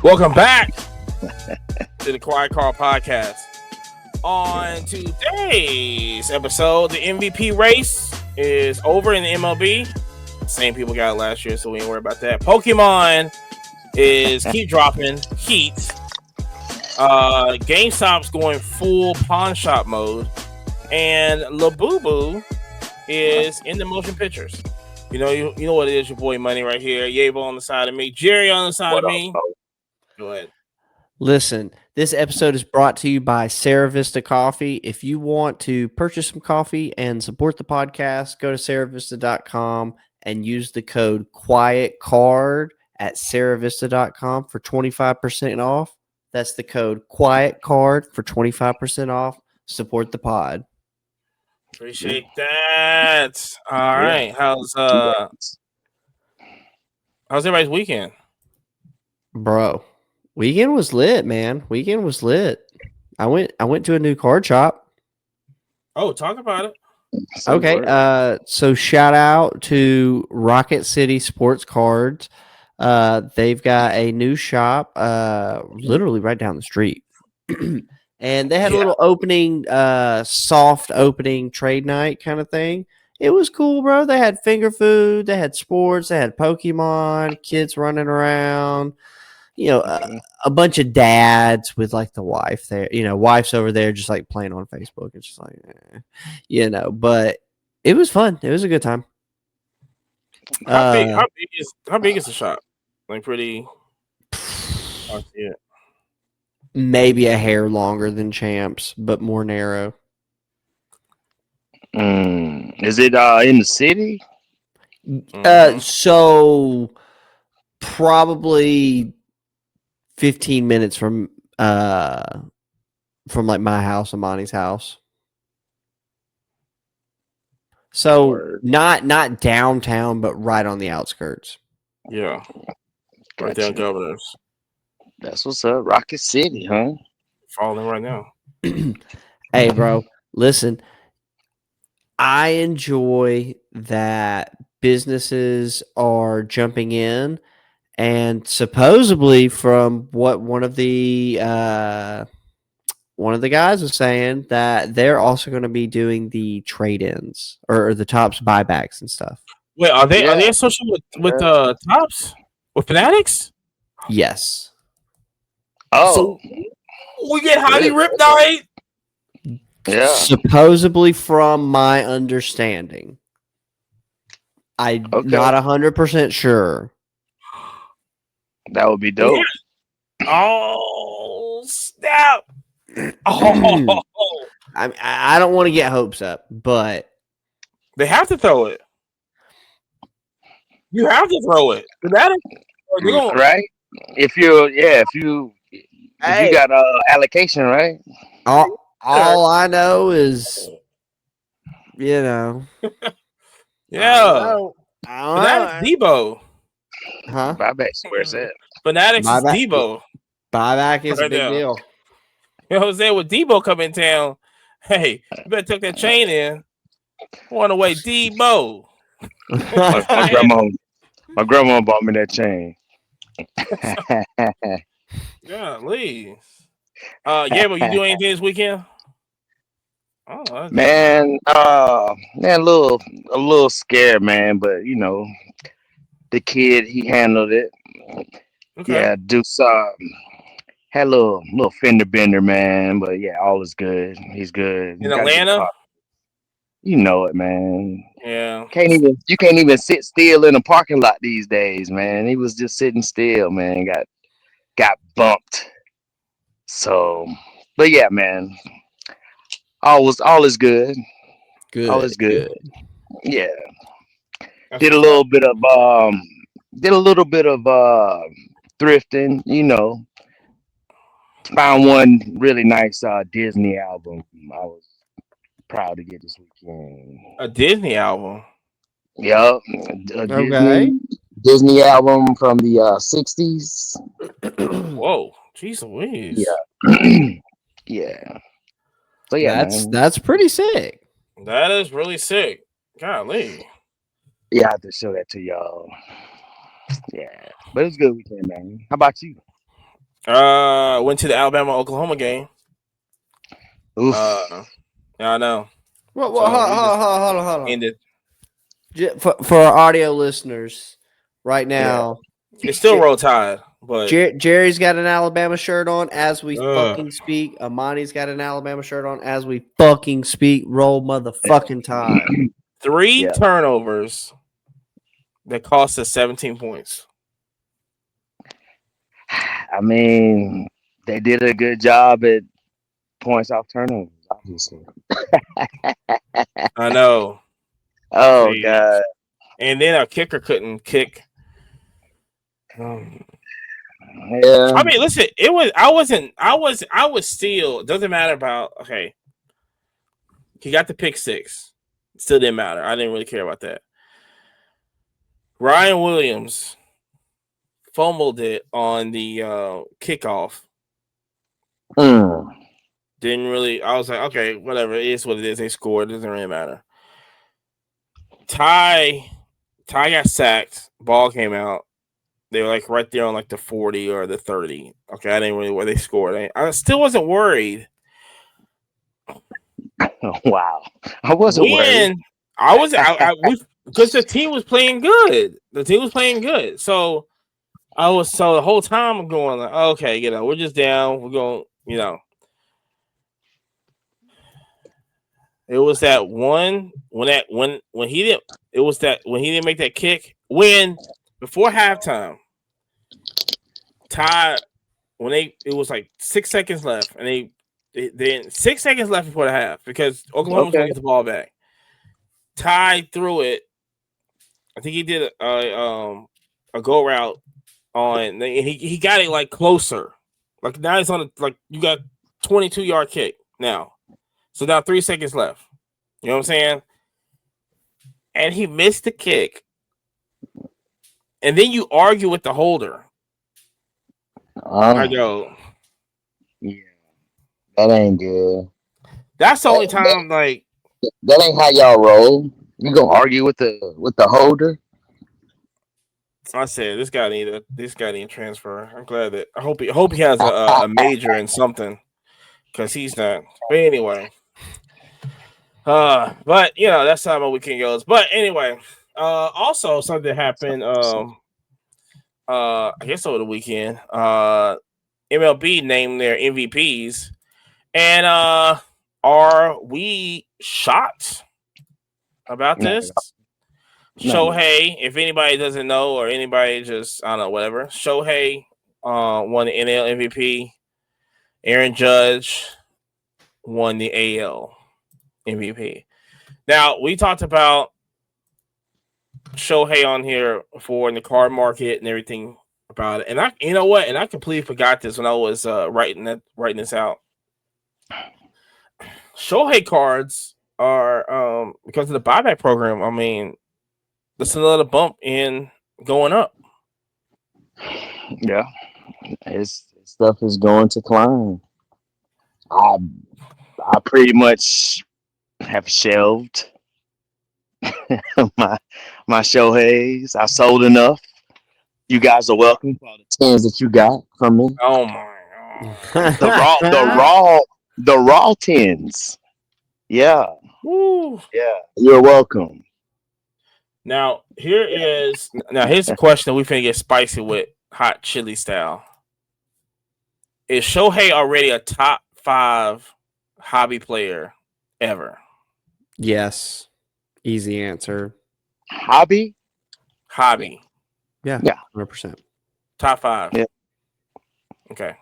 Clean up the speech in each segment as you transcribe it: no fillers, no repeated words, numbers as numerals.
Welcome back to the Quiet Car Podcast. On today's episode, the MVP race is over in the MLB. Same people got it last year, so we ain't worry about that. Pokemon is keep dropping heat. GameStop's going full pawn shop mode, and LeBooBoo is in the motion pictures. You know what it is, your boy Money right here. Yabo on the side of me, Jerry on the side of me. Go ahead. Listen, this episode is brought to you by Sarah Vista Coffee. If you want to purchase some coffee and support the podcast, go to SarahVista.com and use the code QUIETCARD at SarahVista.com for 25% off. That's the code QUIETCARD for 25% off. Support the pod. Appreciate that. All right. How's everybody's weekend? Bro, weekend was lit, man. Weekend was lit. I went to a new card shop. Oh, talk about it. Okay. So shout out to Rocket City Sports Cards. They've got a new shop literally right down the street. And they had a little opening, soft opening trade night kind of thing. It was cool, bro. They had finger food, they had sports, they had Pokemon, kids running around. A bunch of dads with like the wife there, wife's over there just like playing on Facebook. It's just like, but it was fun. It was a good time. How big is the shop? Like pretty. Maybe a hair longer than Champs, but more narrow. Is it in the city? So probably 15 minutes from like my house and Monty's house. So not downtown, but right on the outskirts. Yeah. Right down Governors. That's what's up. Rocket City, huh? Falling right now. Hey, bro, listen. I enjoy that businesses are jumping in, and supposedly from what one of the guys was saying, that they're also going to be doing the trade-ins or the Tops buybacks and stuff. Wait, are they associated with Tops? With Fanatics? Yes. Oh, so we get highly ripped night. Yeah. Supposedly, from my understanding, I'm not 100% sure. That would be dope. Yeah. Oh snap! Oh, I don't want to get hopes up, but they have to throw it. You have to throw it. Right? If you got allocation, right? All I know is, Yeah. Fanatics Debo. Huh? Buybacks, where's that? Fanatics is Debo. Buyback is a big deal. You know what I'm saying? With Debo come in town, hey, you better tuck that chain in. Run away, Debo. My grandma bought me that chain. Golly. But you do anything this weekend? Man, a little scared, man, but the kid, he handled it. Okay. Yeah, had a little fender bender, man, but yeah, all is good. He's good. In Atlanta? You know it, man. Yeah. You can't even sit still in a parking lot these days, man. He was just sitting still, man. Got bumped. So, but yeah, man. All is good. Good. All is good. Yeah. Did a little bit of thrifting, Found one really nice Disney album. I was proud to get this weekend. A Disney album. Yep. Disney album from the 60s. Whoa. Jeez Louise. Yeah. Yeah. So yeah, that's pretty sick. That is really sick. Golly. Yeah, I have to show that to y'all. Yeah. But it was a good weekend, man. How about you? Went to the Alabama-Oklahoma game. Oof. I know. Well, So we just hold on. ended. For our audio listeners, right now, It's still Roll Tide, but Jerry's got an Alabama shirt on as we Ugh. fucking speak. Amani's got an Alabama shirt on as we fucking speak. Roll motherfucking Tide. 3 Yeah. turnovers that cost us 17 points. I mean, they did a good job at points off turnovers, obviously. I know. Oh Crazy. God. And then our kicker couldn't kick. Yeah. I mean, listen, I was still, doesn't matter about, okay. He got the pick 6. Still didn't matter. I didn't really care about that. Ryan Williams fumbled it on the kickoff. Didn't really, I was like, okay, whatever. It is what it is. They scored. It doesn't really matter. Ty got sacked. Ball came out. They were like right there on like the 40 or the 30. Okay, I didn't really where they scored. I still wasn't worried. Wow, I wasn't worried. I was because the team was playing good. The team was playing good. So the whole time I'm going like, okay, we're just down. We're going, It was that one when he didn't. It was that when he didn't make that kick before halftime. Ty, it was like 6 seconds left, and then 6 seconds left before the half because Oklahoma was going to get the ball back. Ty threw it. I think he did a go route on, and he got it like closer. Like now he's on you got 22-yard kick now. So now 3 seconds left. You know what I'm saying? And he missed the kick. And then you argue with the holder. I go, yeah, that ain't good. That's the only time like that ain't how y'all roll. You gonna argue with the holder? I said, this guy need a transfer. I'm glad that I hope he has a major in something because he's not. But anyway, but that's how my weekend goes. But anyway, also something happened. I guess over the weekend, MLB named their MVPs, and are we shocked about this? Shohei, if anybody doesn't know, or anybody just, I don't know, whatever. Shohei won the NL MVP. Aaron Judge won the AL MVP. Now, we talked about Shohei on here before in the card market and everything about it. And you know what? And I completely forgot this when I was writing this out. Shohei cards are, because of the buyback program, I mean, that's another bump in going up. Yeah, his stuff is going to climb. I pretty much have shelved my Shoheis. I sold enough. You guys are welcome for all the tens that you got from me. Oh my God! The raw tens. Yeah. Woo. Yeah. You're welcome. Now here's the question we finna get spicy with, hot chili style. Is Shohei already a top 5 hobby player ever? Yes. Easy answer. Hobby. Yeah. 100%. Top 5. Yeah. Okay.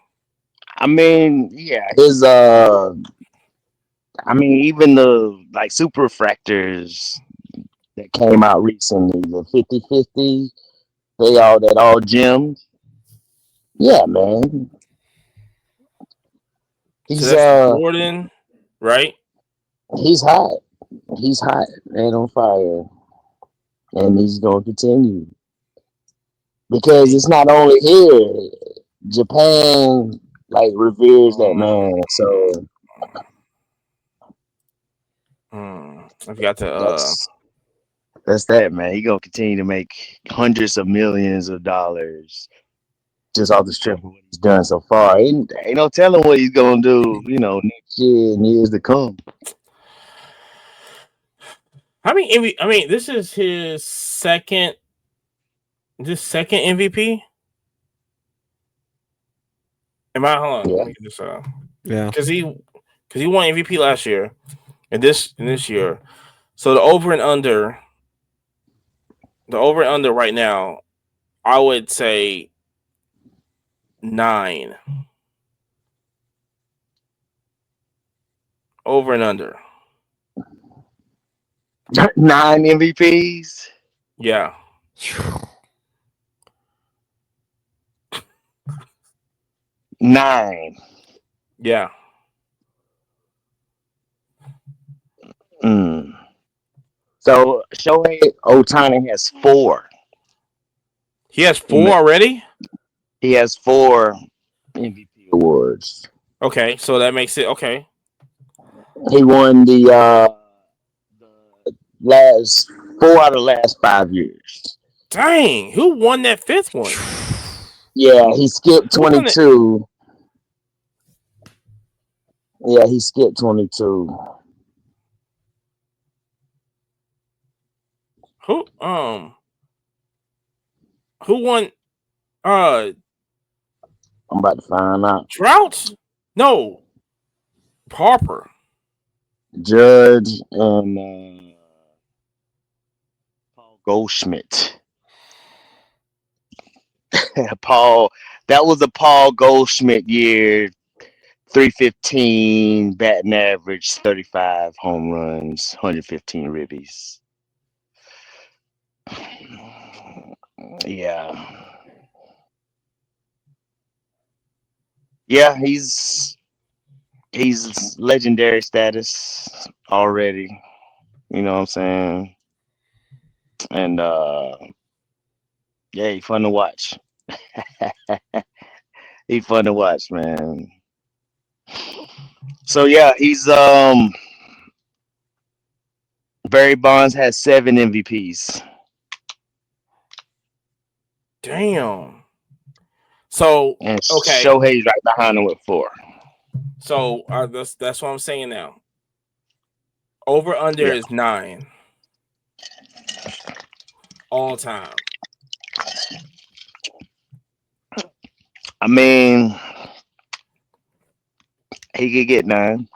I mean, yeah, his even the super refractors that came out recently, the 50/50, that all gemmed. Yeah, man. He's so that's Jordan, right? He's hot. He's hot and on fire. And he's gonna continue. Because it's not only here. Japan reveres that man. So I've got to that's that, man. He gonna continue to make hundreds of millions of dollars. just off the strength of what he's done so far. Ain't no telling what he's gonna do, next year and years to come. I mean, this is his second MVP. Hold on? Yeah. Let me get this Yeah. because he won MVP last year and this year. So the over and under right now, I would say 9. Over and under. 9 MVPs. Yeah. 9. Yeah. So Shohei Ohtani has 4. He has 4 already? He has 4 MVP awards. Okay, so that makes it okay. He won the last 4 out of the last 5 years. Dang, who won that 5th one? Yeah, he skipped 22. Yeah, he skipped 22. Who won I'm about to find out. Trout? No. Harper. Judge and Paul Goldschmidt. That was a Paul Goldschmidt year. 315 batting average, 35 home runs, 115 ribbies. Yeah. Yeah, he's legendary status already. You know what I'm saying? And yeah, he's fun to watch. He's fun to watch, man. So yeah, he's Barry Bonds has 7 MVPs. Damn. So And okay. Shohei's right behind him with 4. So that's what I'm saying now. Over under is 9. All time. I mean, he could get 9.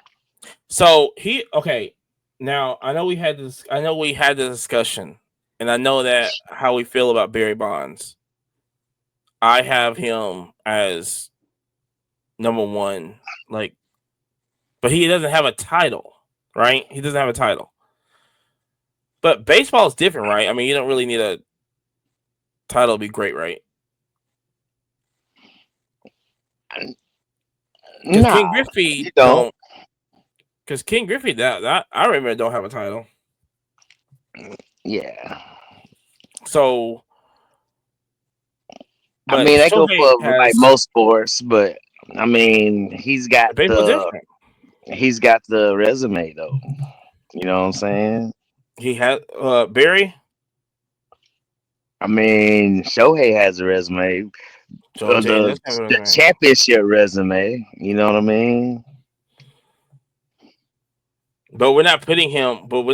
So now I know we had this. I know we had the discussion, and I know that how we feel about Barry Bonds. I have him as number 1, but he doesn't have a title, right? He doesn't have a title. But baseball is different, right? I mean, you don't really need a title to be great, right? Because No, King Griffey you don't. Because King Griffey, that I remember, don't have a title. Yeah. So, I mean, they go Shohei for like most sports, but I mean, he's got the resume though. You know what I'm saying? He had Barry. I mean, Shohei has a resume. The championship resume. You know what I mean? But we're not putting him. But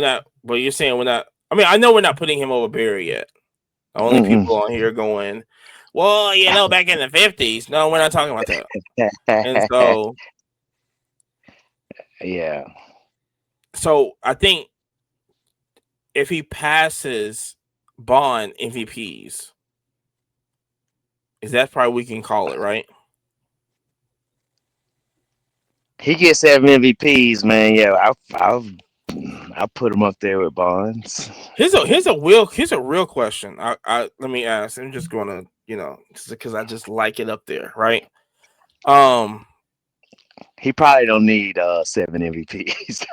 you're saying we're not. I mean, I know we're not putting him over Barry yet. Only people on here going, well, back in the 50s. No, we're not talking about that. And so, yeah. So I think if he passes Bond MVPs, is that probably we can call it, right? He gets 7 MVPs, man. Yeah, I'll put him up there with Bonds. Here's a real question. Let me ask. I'm just gonna, just because I just like it up there, right? He probably don't need 7 MVPs.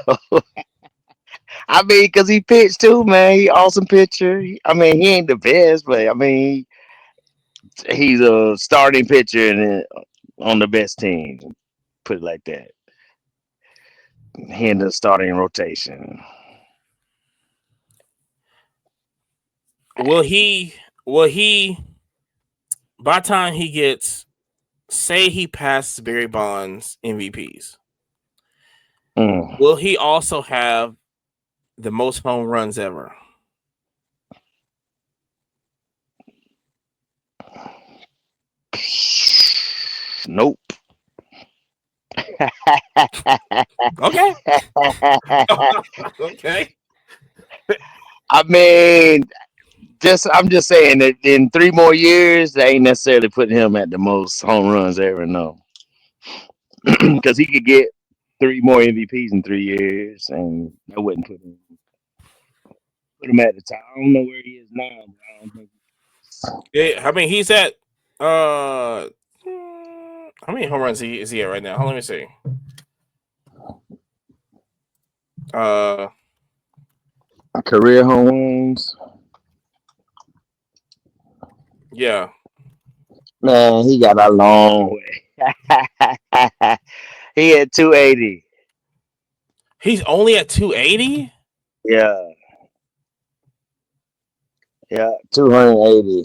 I mean, because he pitched too, man. He awesome pitcher. I mean, he ain't the best, but I mean, he's a starting pitcher and on the best team. Put it like that. He in the starting rotation. Will he by the time he gets, say he passes Barry Bonds MVPs, will he also have the most home runs ever? Nope. Okay. Okay. I mean, I'm just saying that in 3 more years, they ain't necessarily putting him at the most home runs ever. No, because he could get 3 more MVPs in 3 years, and that wouldn't put him at the top. I don't know where he is now, but I don't think. Yeah, I mean, he's at how many home runs is he at right now? Let me see. Career home runs. Yeah. Man, he got a long way. He had 280. He's only at 280? Yeah. Yeah, 280.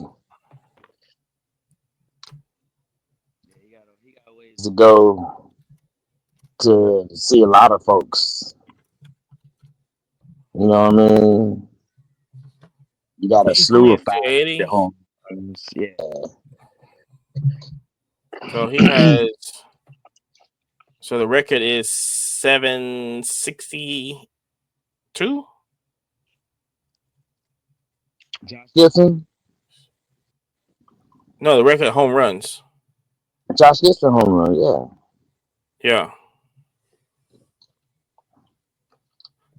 He got ways to go to see a lot of folks. You know what I mean? You got a He's slew only of at 500 280. home runs. Yeah. So he has. So the record is 762. Josh Gibson? No, the record home runs. Josh Gibson home run, yeah. Yeah.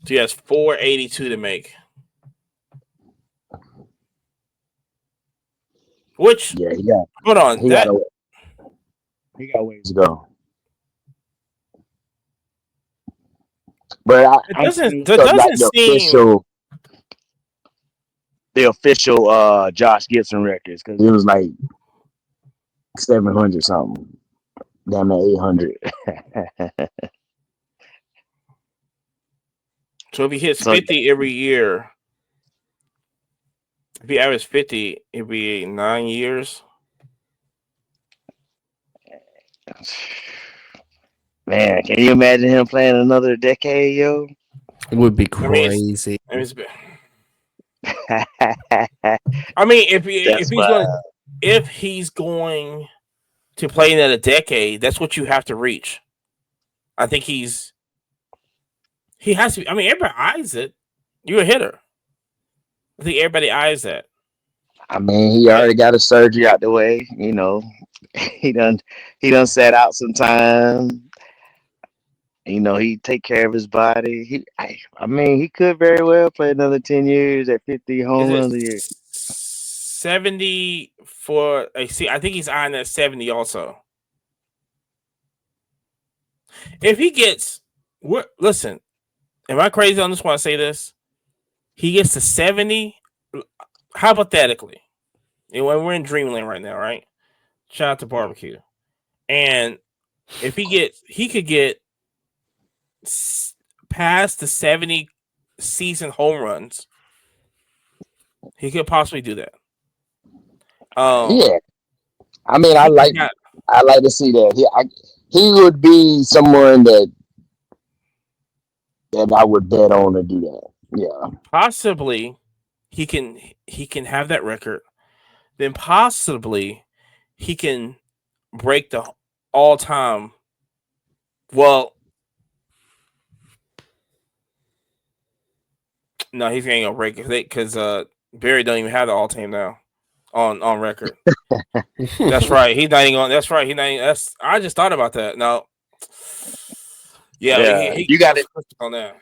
So he has 482 to make. Which, yeah, he got. Hold on, He got ways to go. But it I'm doesn't so like seem. the official Josh Gibson records, because it was like 700 something, damn near 800. So if he hits 50 every year, if he averages 50, it'd be 9 years. Man, can you imagine him playing another decade, yo? It would be crazy. If he's going to play another decade, that's what you have to reach. I think he has to. I mean, everybody eyes it. You're a hitter. I think everybody eyes that. I mean, he already got his surgery out the way. You know, he done sat out some time. You know, he take care of his body. I mean, he could very well play another 10 years at 50 home runs a year. 70 for see, I think he's eyeing that 70 also. If he gets listen, am I crazy on this when I say this? He gets to 70, hypothetically. And when we're in dreamland right now, right? Shout out to barbecue. And if he could get past the 70 season home runs, he could possibly do that. Yeah, I mean, I like to see that. He would be someone that I would bet on to do that. Yeah, possibly he can have that record. Then possibly he can break the all-time. Well, no, he's ain't gonna break it because Barry don't even have the all-time now on record. That's right. He's not even going. That's right. He's not. That's. I just thought about that. No. Yeah. you got it on that.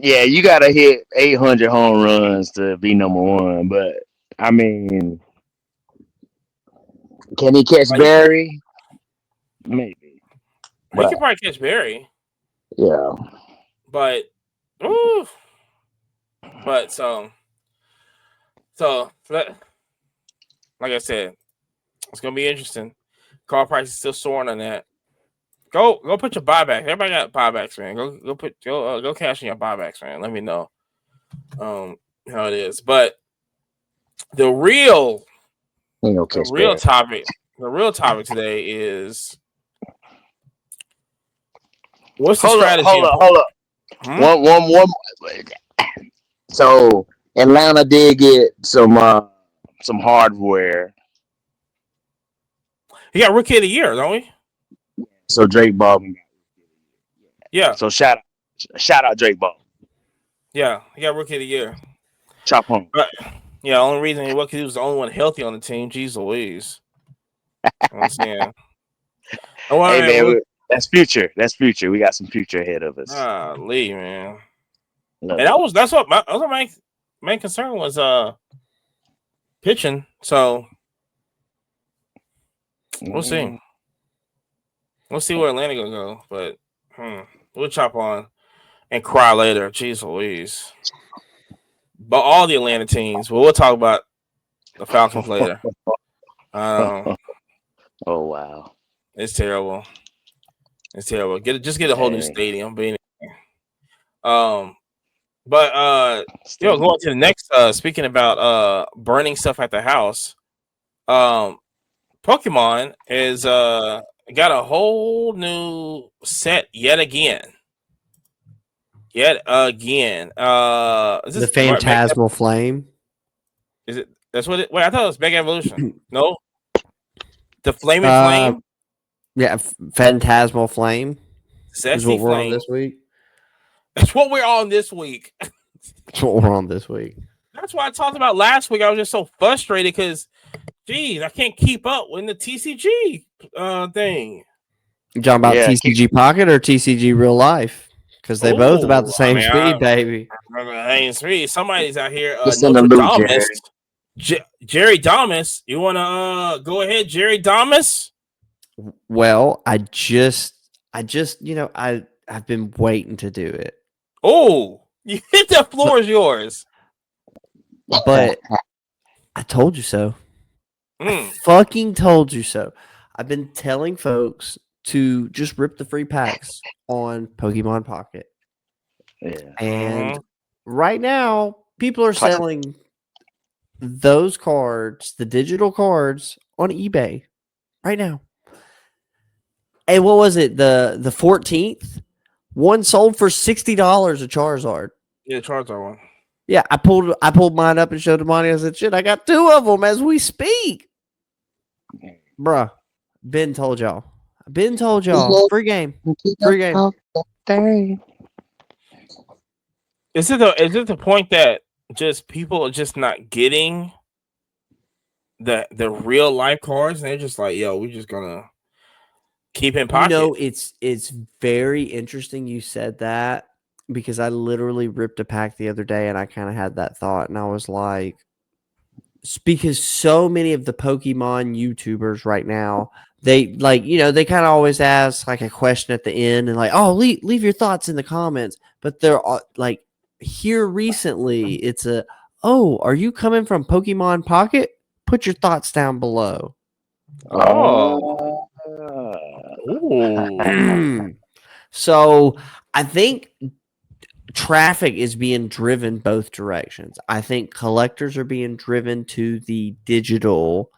Yeah, you got to hit 800 home runs to be number one. But I mean, can he catch Barry? Maybe. He could probably catch Barry. Yeah. But, so like I said, it's gonna be interesting. Car price is still soaring on that. Go put your buyback. Everybody got buybacks, man. Go cash in your buybacks, man. Let me know how it is. But the real Ain't no The catch real bad. topic. The real topic today is what's the strategy? Hold up. One. So Atlanta did get some hardware. He got rookie of the year, don't we? So Drake Baldwin. Yeah. So shout out Drake Baldwin. Yeah, he got rookie of the year. Chop home. But yeah, the only reason he was the only one healthy on the team. Jeez Louise. I'm saying. Hey man, that's future. That's future. We got some future ahead of us. Lee, man. Love And it. that's what my main concern was pitching. So we'll see. We'll see where Atlanta gonna go, but we'll chop on and cry later. Jeez Louise. But all the Atlanta teams. Well, we'll talk about the Falcons later. Oh wow. It's terrible. It's terrible. Just get a whole new stadium. But going to the next speaking about burning stuff at the house. Pokémon is got a whole new set yet again. Is this The Phantasmal Flame. Is it? That's what it. Wait, I thought it was Mega Evolution. No, the Flaming Flame. Yeah, Phantasmal Flame. Is what we're on this week. That's what we're on this week. That's what we're on this week. That's what I talked about last week. I was just so frustrated because, geez, I can't keep up with the TCG thing. You talking about TCG Pocket or TCG Real Life? Because they both about the same speed, baby. Somebody's out here. Nostradamus. Jerry Damas. You want to go ahead, Jerry Damas? Well, I've been waiting to do it. Oh, you hit the floor is yours. But I told you so. I fucking told you so. I've been telling folks to just rip the free packs on Pokemon Pocket. Yeah. And right now, people are selling those cards, the digital cards, on eBay right now. Hey, what was it? The 14th? One sold for $60 a Charizard. Yeah, Charizard one. Yeah, I pulled mine up and showed the money. I said, shit, I got two of them as we speak. Bruh, Ben told y'all. Free game. Free game. Is it the point that just people are just not getting the real life cards and they're just like, yo, we're just gonna keep in pocket? It's very interesting you said that because I literally ripped a pack the other day and I kind of had that thought and I was like, because so many of the Pokemon YouTubers right now, they they kind of always ask like a question at the end and like, oh, leave your thoughts in the comments. But they're like here recently, it's are you coming from Pokemon Pocket? Put your thoughts down below. Oh. So I think traffic is being driven both directions. I think collectors are being driven to the digital,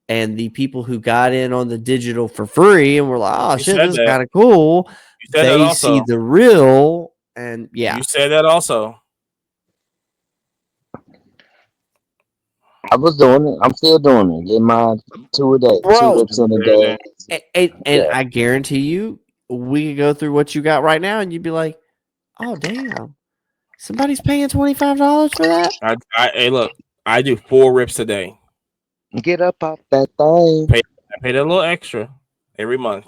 and the people who got in on the digital for free and were like, oh, shit, this is kind of cool. They see the real, and yeah. You said that also. I was doing it. I'm still doing it. Get my 2 a day. 2 rips in a day. And I guarantee you, we could go through what you got right now, and you'd be like, oh, damn. Somebody's paying $25 for that? Hey, look, I do 4 rips a day. Get up off that thing. I paid a little extra every month.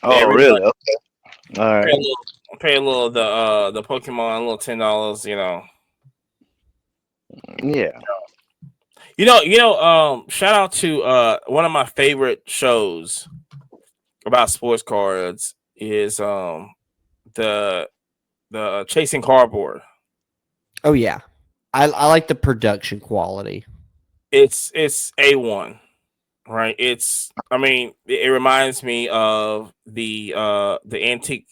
Oh, really? Month. Okay. All right. Pay a little the Pokemon, a little $10, Yeah. Shout out to one of my favorite shows about sports cards is the Chasing Cardboard. Oh yeah. I like the production quality. It's A1, right? It reminds me of the antique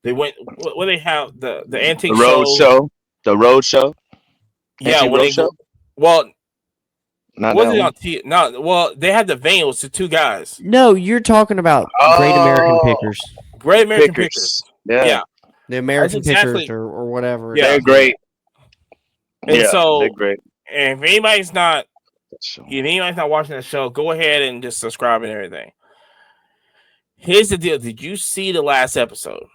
they went what they have the antique road show. The road show. Yeah, Well, Not was that it one? on T? No, well, they had the vein. It was the two guys. No, you're talking about Great American Oh, Pickers. Great American Pickers. Yeah, Yeah, The that's American Pickers exactly. or whatever. Yeah. they're great. And Yeah, so, they're great. if anybody's not, So, if anybody's not watching the show, go ahead and just subscribe and everything. Here's the deal. Did you see the last episode?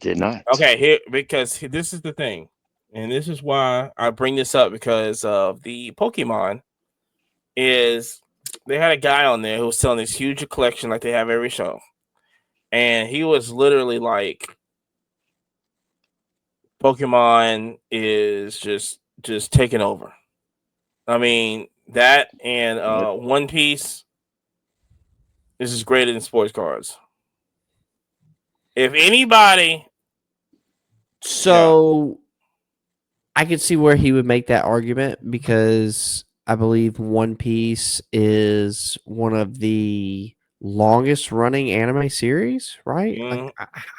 did not. Okay, here because this is the thing, and this is why I bring this up because of the Pokemon. Is they had a guy on there who was selling this huge collection like they have every show, and he was literally like, "Pokemon is just taking over." I mean that and One Piece. This is greater than sports cards. If anybody, So I could see where he would make that argument because I believe One Piece is one of the longest running anime series, right? Mm. Like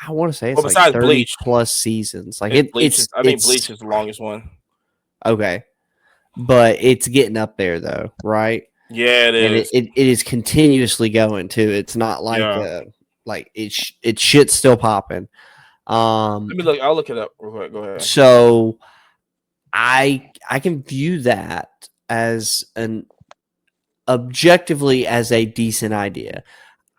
I want to say it's Well, like besides 30 Bleach. plus seasons. Like Bleach is, I think Bleach is the longest one. Okay. But it's getting up there though, right? Yeah, it And is. it is continuously going too. It's not like Yeah. like it's shit's still popping. Let me look. I'll look it up real quick. Go ahead. So I can view that as an objectively as a decent idea.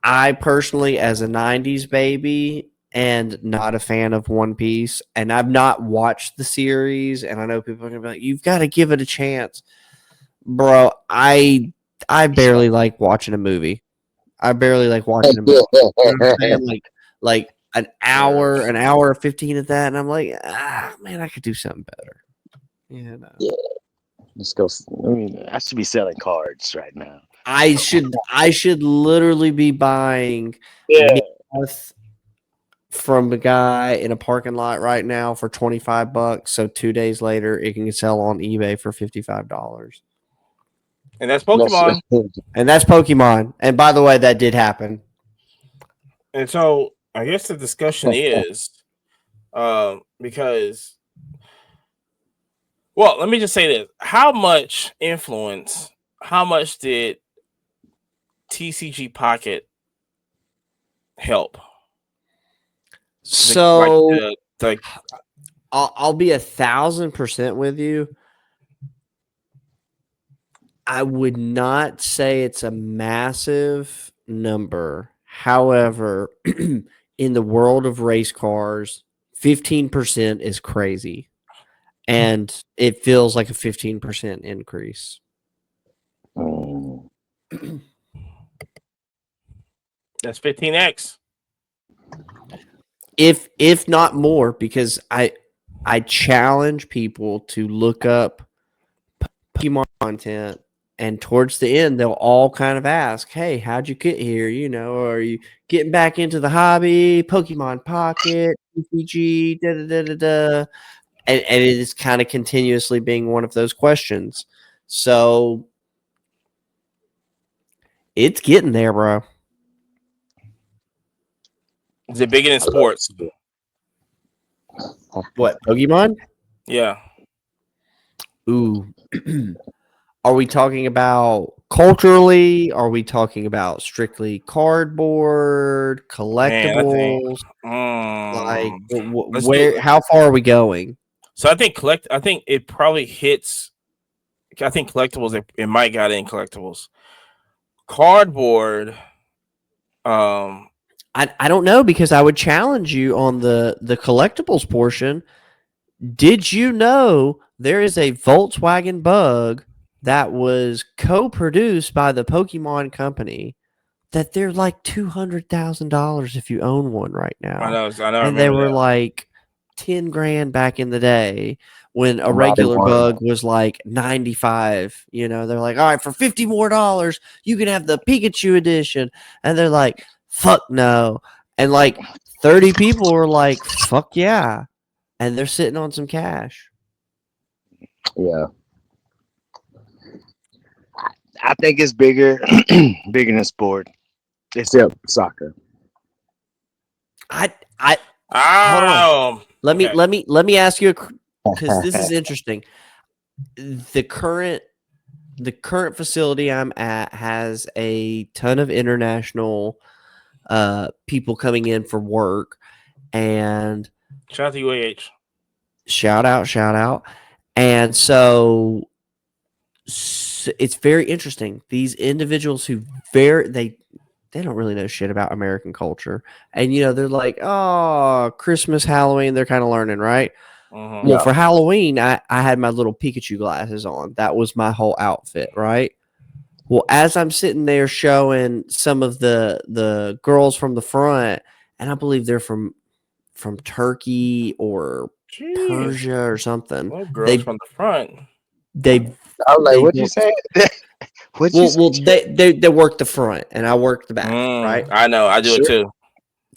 I personally, as a 90s baby and not a fan of One Piece, and I've not watched the series, and I know people are gonna be like, you've got to give it a chance. Bro, I barely like watching a movie. I barely like watching a movie. You know what I'm saying? Like an hour 15 of that, and I'm like, man, I could do something better. Yeah, no. Yeah. Let's go. I mean, I should be selling cards right now. I should literally be buying Yeah. Myth from a guy in a parking lot right now for $25. So 2 days later, it can sell on eBay for $55. And that's Pokemon. And that's Pokemon. And by the way, that did happen. And so I guess the discussion is because, well, let me just say this. How much did TCG Pocket help? So I'll be 1,000% with you. I would not say it's a massive number. However, in the world of race cars, 15% is crazy. And it feels like a 15% increase. That's 15x. If not more, because I challenge people to look up Pokemon content, and towards the end they'll all kind of ask, hey, how'd you get here? You know, are you getting back into the hobby? Pokemon Pocket, TCG, da da da da da. And it is kind of continuously being one of those questions. So it's getting there, bro. Is it bigger than sports? What, Pokemon? Yeah. Ooh. Are we talking about culturally? Are we talking about strictly cardboard, collectibles? Like, where? How far are we going? So I think it probably hits. I think collectibles. It might got in collectibles. Cardboard. I don't know, because I would challenge you on the collectibles portion. Did you know there is a Volkswagen Bug that was co-produced by the Pokemon company that they're like $200,000 if you own one right now? I know. And they were like 10 grand back in the day when a regular Bug was like 95. You know, they're like, all right, for $50 more, you can have the Pikachu edition. And they're like, fuck no. And like 30 people were like, fuck yeah. And they're sitting on some cash. Yeah. I think it's bigger than sport. Except soccer. Hold on. Let me ask you, because this is interesting. the current facility I'm at has a ton of international people coming in for work, and Shout out to UAH. shout out. And so it's very interesting. These individuals who they don't really know shit about American culture, and they're like, oh, Christmas, Halloween, they're kind of learning, right? Well, for Halloween, I had my little Pikachu glasses on. That was my whole outfit, right? Well, as I'm sitting there showing some of the girls from the front, and I believe they're from Turkey or Persia or something. Well, girls from the front. They I was like, what you say? They work the front and I work the back, right? I know, I do it too.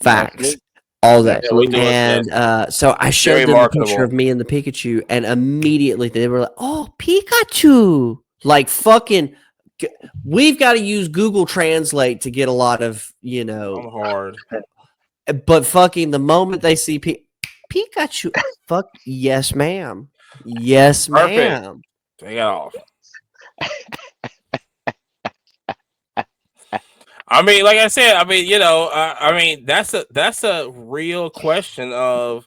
Facts. All day. Yeah, we do and so I showed them a picture of me and the Pikachu, and immediately they were like, oh, Pikachu. Like, fucking, we've got to use Google Translate to get a lot of, I'm hard. But fucking the moment they see Pikachu, fuck, yes, ma'am. Yes, ma'am. Take it off. I mean, like I said, I mean, that's a real question of.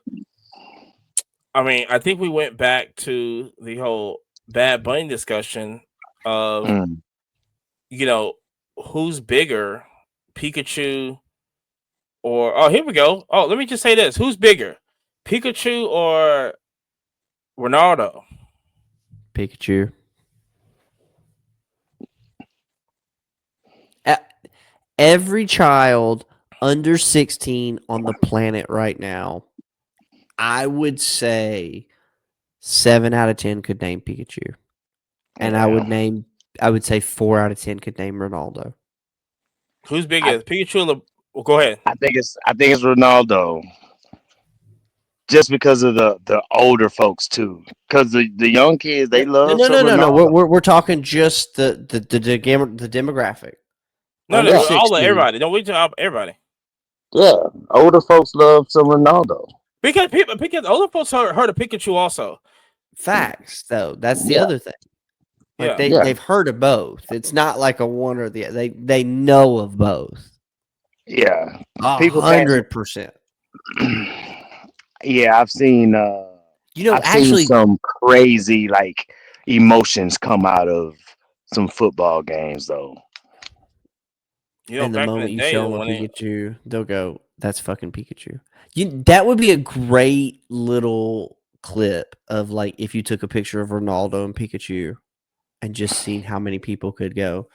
I mean, I think we went back to the whole Bad Bunny discussion of, who's bigger, Pikachu or here we go. Oh, let me just say this: who's bigger, Pikachu or Ronaldo? Pikachu. Every child under 16 on the planet right now, I would say 7 out of 10 could name Pikachu. And I would say 4 out of 10 could name Ronaldo. Who's bigger, Pikachu or go ahead. I think it's Ronaldo. Just because of the older folks too, because the young kids, they love. No. We're talking just the demographic. No, all of everybody. Don't wait till everybody. Yeah, older folks love some Ronaldo because older folks heard of Pikachu also. Facts, though. That's the other thing. Like they've heard of both. It's not like a one or the other. They know of both. Yeah, 100%. Yeah, I've seen. I've seen some crazy like emotions come out of some football games, though. And the moment you show them a Pikachu, they'll go, "That's fucking Pikachu." That would be a great little clip of like if you took a picture of Ronaldo and Pikachu, and just seen how many people could go.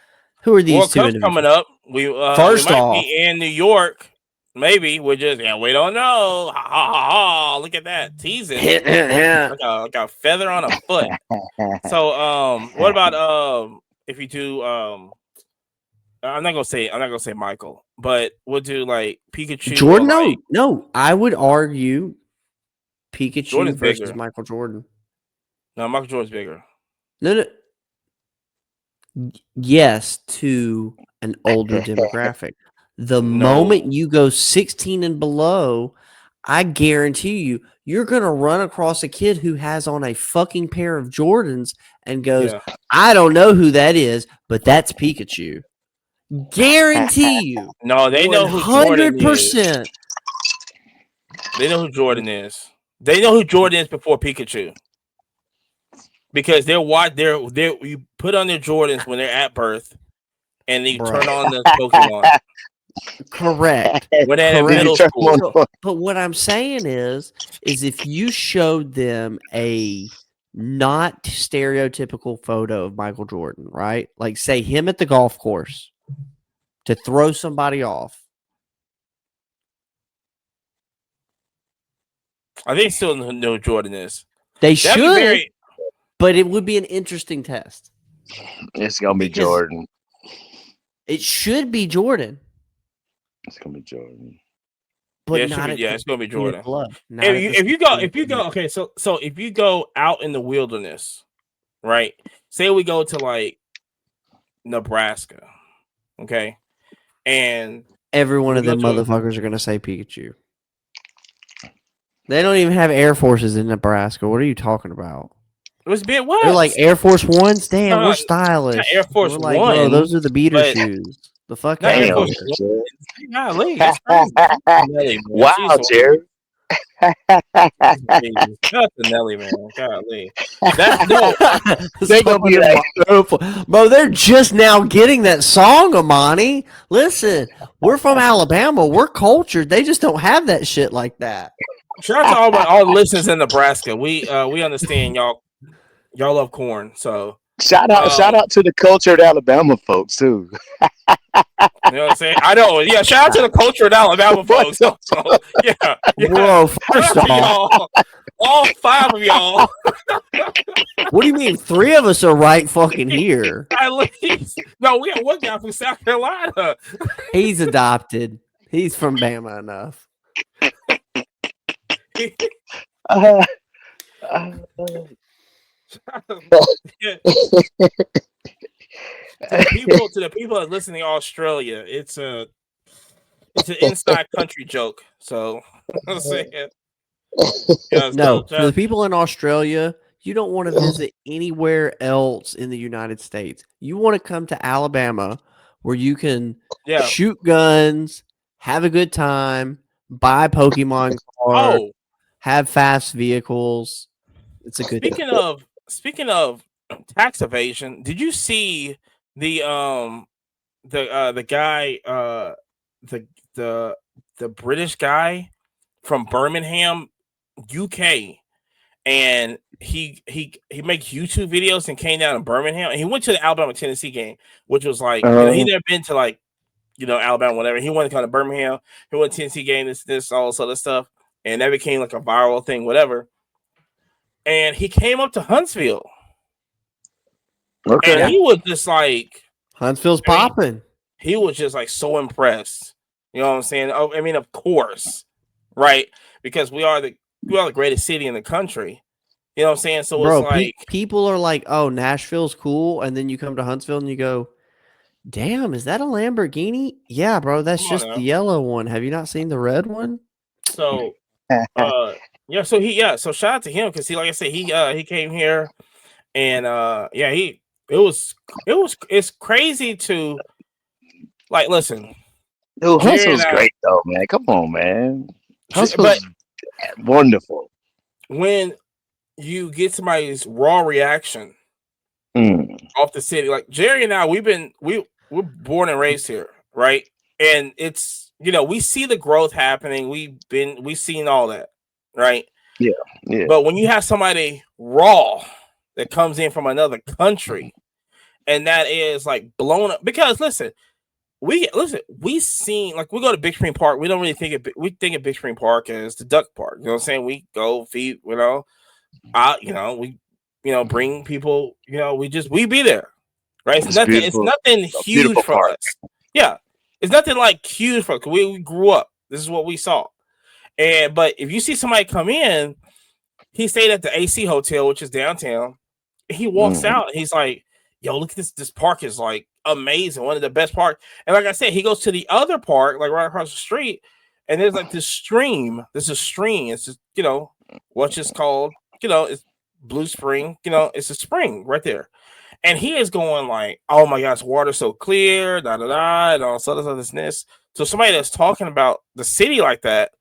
Who are these two individuals? Coming up? We might be in New York. Maybe we don't know. Ha, ha, ha, ha. Look at that teasing. like a feather on a foot. So what about if you do I'm not gonna say Michael, but we'll do like Pikachu. Jordan? No. I would argue Pikachu Jordan's versus bigger. Michael Jordan. No, Michael Jordan's bigger. No. Yes, to an older demographic. The moment you go 16 and below, I guarantee you're going to run across a kid who has on a fucking pair of Jordans and goes, I don't know who that is, but that's Pikachu. Guarantee you. No, they know who Jordan is. 100%. They know who Jordan is. They know who Jordan is before Pikachu. Because you put on their Jordans when they're at birth, and you turn on the Pokemon. Correct. When they're in middle school. But what I'm saying is if you showed them a not stereotypical photo of Michael Jordan, right? Like say him at the golf course to throw somebody off. I think still know who Jordan is. They should, but it would be an interesting test. It's gonna be Jordan. It should be Jordan. It's gonna be Jordan. But it's gonna be Jordan. If you go, okay, so if you go out in the wilderness, right? Say we go to like Nebraska, okay, and every one of them motherfuckers are gonna say Pikachu. They don't even have Air Forces in Nebraska. What are you talking about? was big what? They're like Air Force Ones. Damn, we're not stylish. Air Force We're like, bro, One, those are the beater but shoes. The fuck not out Air of Force here. One. Golly, that's crazy. Nelly, man. Wow, Jeez, Jared. Jeez. Shout out to Nelly, man. Golly. That's no. They gonna be like, bro, they're just now getting that song, Amani. Listen, we're from Alabama. We're cultured. They just don't have that shit like that. Shout out to all the listeners in Nebraska. We understand y'all love corn. So shout out to the cultured Alabama folks too. you know what I'm saying? I know. Yeah, shout out to the cultured Alabama folks. So, yeah. Bro, first Shout out to off, y'all. All 5 of y'all. what do you mean? 3 of us are right fucking here. At least. No, we have one guy from South Carolina. He's adopted. He's from Bama enough. To the people that listen in Australia, it's an inside country joke. So I'm saying, no, for the people in Australia, you don't want to visit anywhere else in the United States. You want to come to Alabama, where you can shoot guns, have a good time, buy Pokemon cards, have fast vehicles. It's a good. Speaking of tax evasion, did you see the guy the British guy from Birmingham, UK, and he makes YouTube videos and came down to Birmingham and he went to the Alabama Tennessee game, which was like he never been to like Alabama whatever. He wanted to come to Birmingham. He went to Tennessee game, this all this other stuff, and that became like a viral thing, whatever. And he came up to Huntsville. Okay. And he was just like Huntsville's popping. He was just like so impressed. You know what I'm saying? Oh, I mean, of course, right? Because we are the greatest city in the country. You know what I'm saying? So bro, it's like people are like, "Oh, Nashville's cool," and then you come to Huntsville and you go, "Damn, is that a Lamborghini?" Yeah, bro, that's just the yellow one. Have you not seen the red one? So, so shout out to him because like I said, he came here and it's crazy to like listen. Dude, Huntsville's great though, man. Come on, man. Huntsville's wonderful. When you get somebody's raw reaction off the city, like Jerry and I, we're born and raised here, right? And it's we see the growth happening. We've seen all that, right? Yeah. But when you have somebody raw that comes in from another country, and that is like blown up, because we seen like we go to Big Spring Park. We don't really think we think of Big Spring Park as the duck park. You know what I'm saying? We go feed, we bring people. We be there, right? It's nothing huge for us. Yeah, it's nothing like huge for us. We grew up. This is what we saw. But if you see somebody come in, he stayed at the AC Hotel, which is downtown. He walks out and he's like, "Yo, look at this! This park is like amazing, one of the best parks." And like I said, he goes to the other park, like right across the street, and there's like this stream. There's a stream. It's just what's just called it's Blue Spring. It's a spring right there, and he is going like, "Oh my gosh, water's so clear, da da da," and all this. So somebody that's talking about the city like that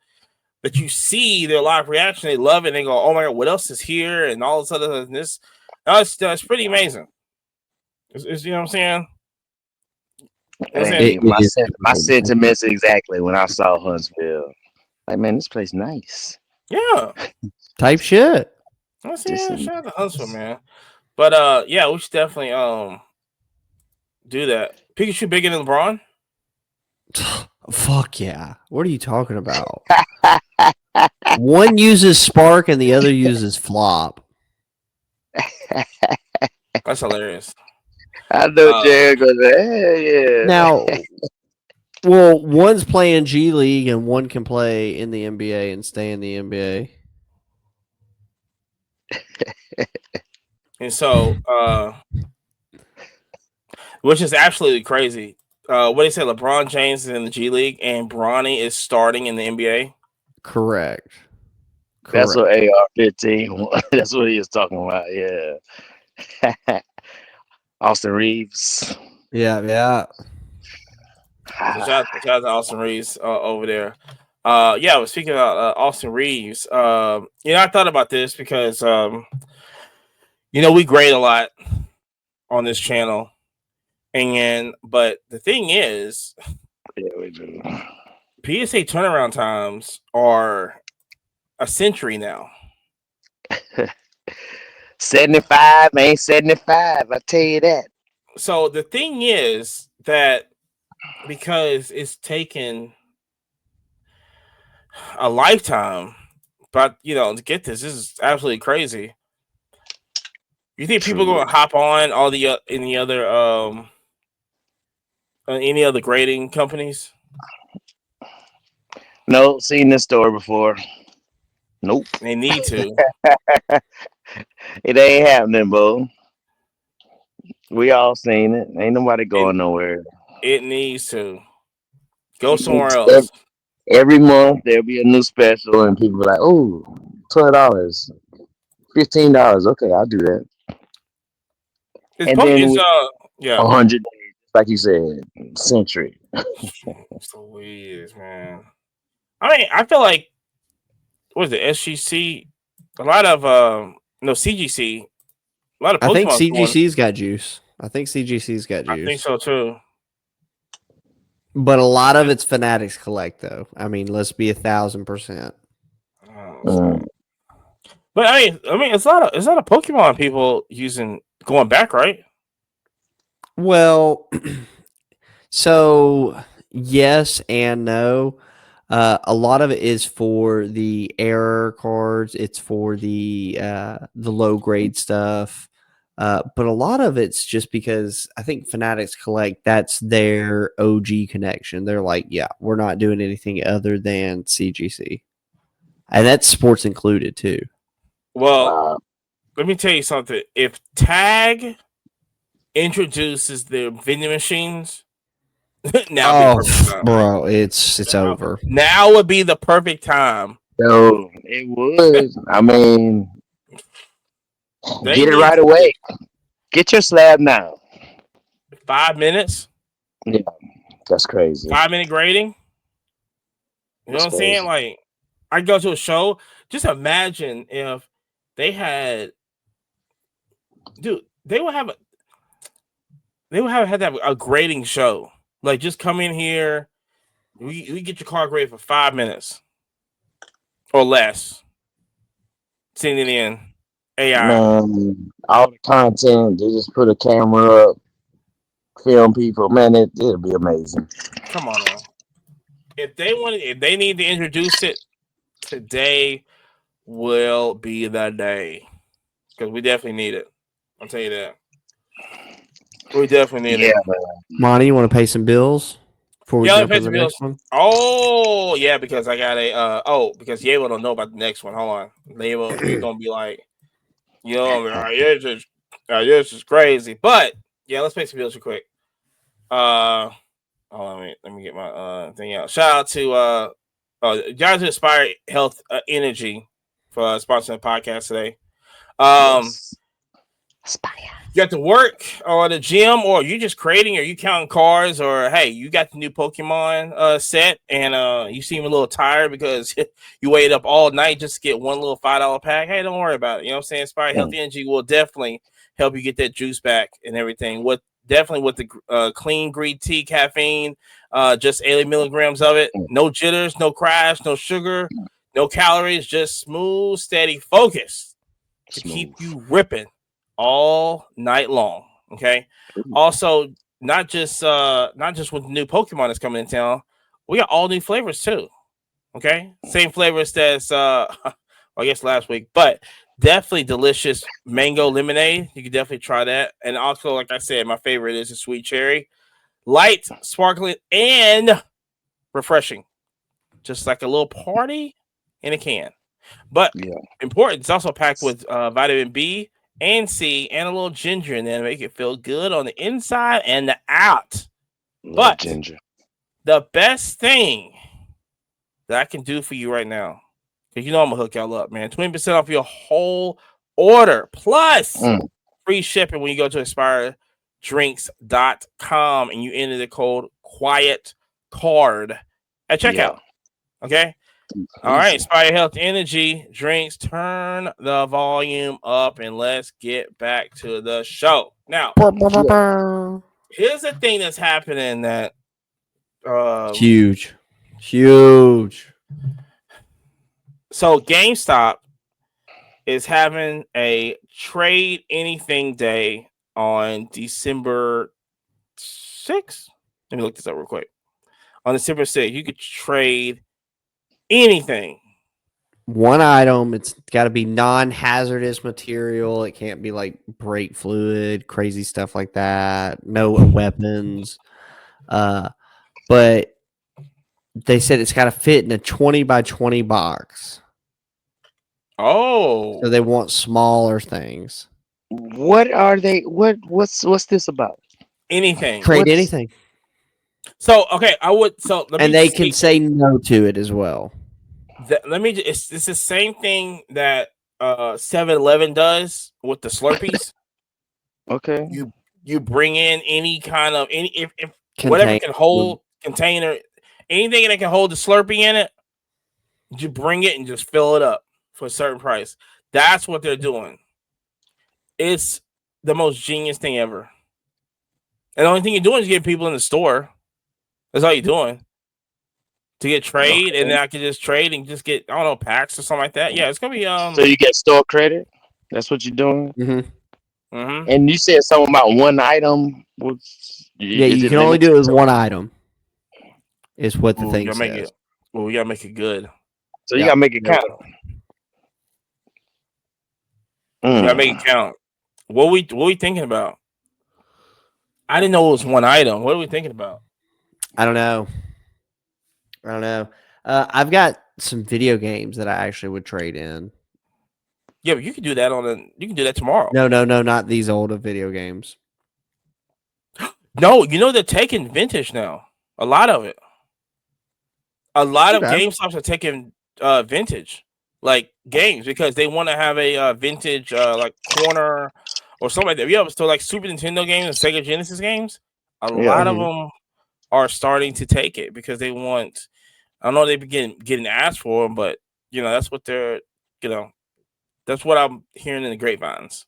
you see their live reaction, they love it, and they go, "Oh my god, what else is here?" and all this other this. That's pretty amazing. It's you know what I'm saying? My sentiments exactly when I saw Huntsville. Like, man, this place nice. Yeah. Type shit. Shout out to Huntsville, man. But we should definitely do that. Pikachu bigger than LeBron? Fuck yeah. What are you talking about? One uses Spark and the other uses Flop. That's hilarious. I know Jared goes, hey, yeah. Now, well, one's playing G League and one can play in the NBA and stay in the NBA. And so, which is absolutely crazy. What they say, LeBron James is in the G League and Bronny is starting in the NBA. Correct. That's what AR-15. That's what he was talking about. Yeah. Austin Reeves. Yeah. So shout out to Austin Reeves over there. Yeah, I was speaking about Austin Reeves. I thought about this because we grade a lot on this channel, but the thing is, Yeah, we do. PSA turnaround times are a century now. 75 ain't 75. I tell you that. So the thing is that because it's taken a lifetime, but to get this is absolutely crazy. You think people are going to hop on all the any other grading companies? No, seen this story before. Nope. They need to. It ain't happening, bro. We all seen it. Ain't nobody going nowhere. It needs to go somewhere else. Every month there'll be a new special, and people are like, "Oh, $20, $15. Okay, I'll do that." And then 100 days, like you said, century. So weird, man. I mean, I feel like what is it? SGC, a lot of CGC, a lot of Pokemon. I think CGC's got juice. I think so too. But a lot of it's Fanatics Collect, though. I mean, let's be 1,000%. But I mean, it's a lot of Pokemon people going back, right? Well, so yes and no. A lot of it is for the error cards. It's for the low grade stuff. But a lot of it's just because I think Fanatics Collect, that's their OG connection. They're like, yeah, we're not doing anything other than CGC. And that's sports included too. Well, let me tell you something. If Tag introduces their vending machines, now bro, it's over. Now would be the perfect time. So it would. I mean, get it right away. Get your slab now. 5 minutes. Yeah, that's crazy. 5-minute grading. You know what I'm saying? Like, I go to a show. Just imagine if they had, dude. They would have had a grading show. Like, just come in here. We get your car graded for 5 minutes or less. Send it in. AI. Man, all the content, they just put a camera up, film people. Man, it'll be amazing. Come on now. If they need to introduce it, today will be the day. Because we definitely need it. I'll tell you that. We definitely need it. Man. Monty, you want to pay some bills before we jump pay to the next one? Oh, yeah, because I got because Yabo don't know about the next one. Hold on. Yabo, he's going to be like, this is crazy. But, yeah, let's pay some bills real quick. Hold on, let me get my thing out. Shout out to guys who Inspire Health Energy for sponsoring the podcast today. You got to work or the gym, or you just creating, or you counting cars, or hey, you got the new Pokemon set, and you seem a little tired because you waited up all night just to get one little $5 pack. Hey, don't worry about it. You know what I'm saying? Inspire Health Energy will definitely help you get that juice back and everything. With the clean green tea caffeine, just 80 milligrams of it. No jitters, no crash, no sugar, no calories, just smooth, steady focus to keep you ripping all night long. Okay. Also, not just with the new Pokemon that's coming in town, we got all new flavors too. Okay, same flavors as I guess last week, but definitely delicious mango lemonade. You can definitely try that. And also, like I said, my favorite is the sweet cherry, light, sparkling, and refreshing, just like a little party in a can. But important, it's also packed with vitamin B and C and a little ginger in there to make it feel good on the inside and the out. But ginger. The best thing that I can do for you right now Because you know I'm gonna hook y'all up, man. 20% off your whole order. Plus free shipping when you go to inspiredrinks.com and you enter the code Quiet Card at checkout. Yeah. Okay. All right. Inspire Health Energy drinks. Turn the volume up and let's get back to the show. Now, here's the thing that's happening that huge. So GameStop is having a trade anything day on December 6th. Let me look this up real quick. On December 6th, you could trade anything. One item. It's got to be non-hazardous material. It can't be like brake fluid, crazy stuff like that. No weapons. But they said it's got to fit in a 20 by 20 box. Oh, So they want smaller things. What are they? What's this about? Anything. Trade anything. So okay, I would. So let me. And they can say no to it as well. Let me. It's the same thing that 7-Eleven does with the Slurpees. Okay. You bring in any kind of if whatever can hold container, anything that can hold the Slurpee in it, you bring it and just fill it up for a certain price. That's what they're doing. It's the most genius thing ever. And the only thing you're doing is getting people in the store. That's all you're doing. To get trade, and then I can just trade and just get, I don't know, packs or something like that. Yeah, it's gonna be So you get store credit? That's what you're doing? Mm-hmm. And you said something about one item. Yeah, you can only do it with one item. Is what the thing says. We gotta make it good. So you gotta make it count. You gotta make it count. What we thinking about? I didn't know it was one item. What are we thinking about? I don't know. I've got some video games that I actually would trade in. Yeah, but you can do that you can do that tomorrow. No, not these older video games. No, they're taking vintage now. A lot of it. A lot of GameStops are taking vintage like games because they want to have a vintage like corner or something like that. Yeah, so like Super Nintendo games and Sega Genesis games, a lot of them are starting to take it because they want. I know they've been getting asked for them, but that's what they're. That's what I'm hearing in the grapevines.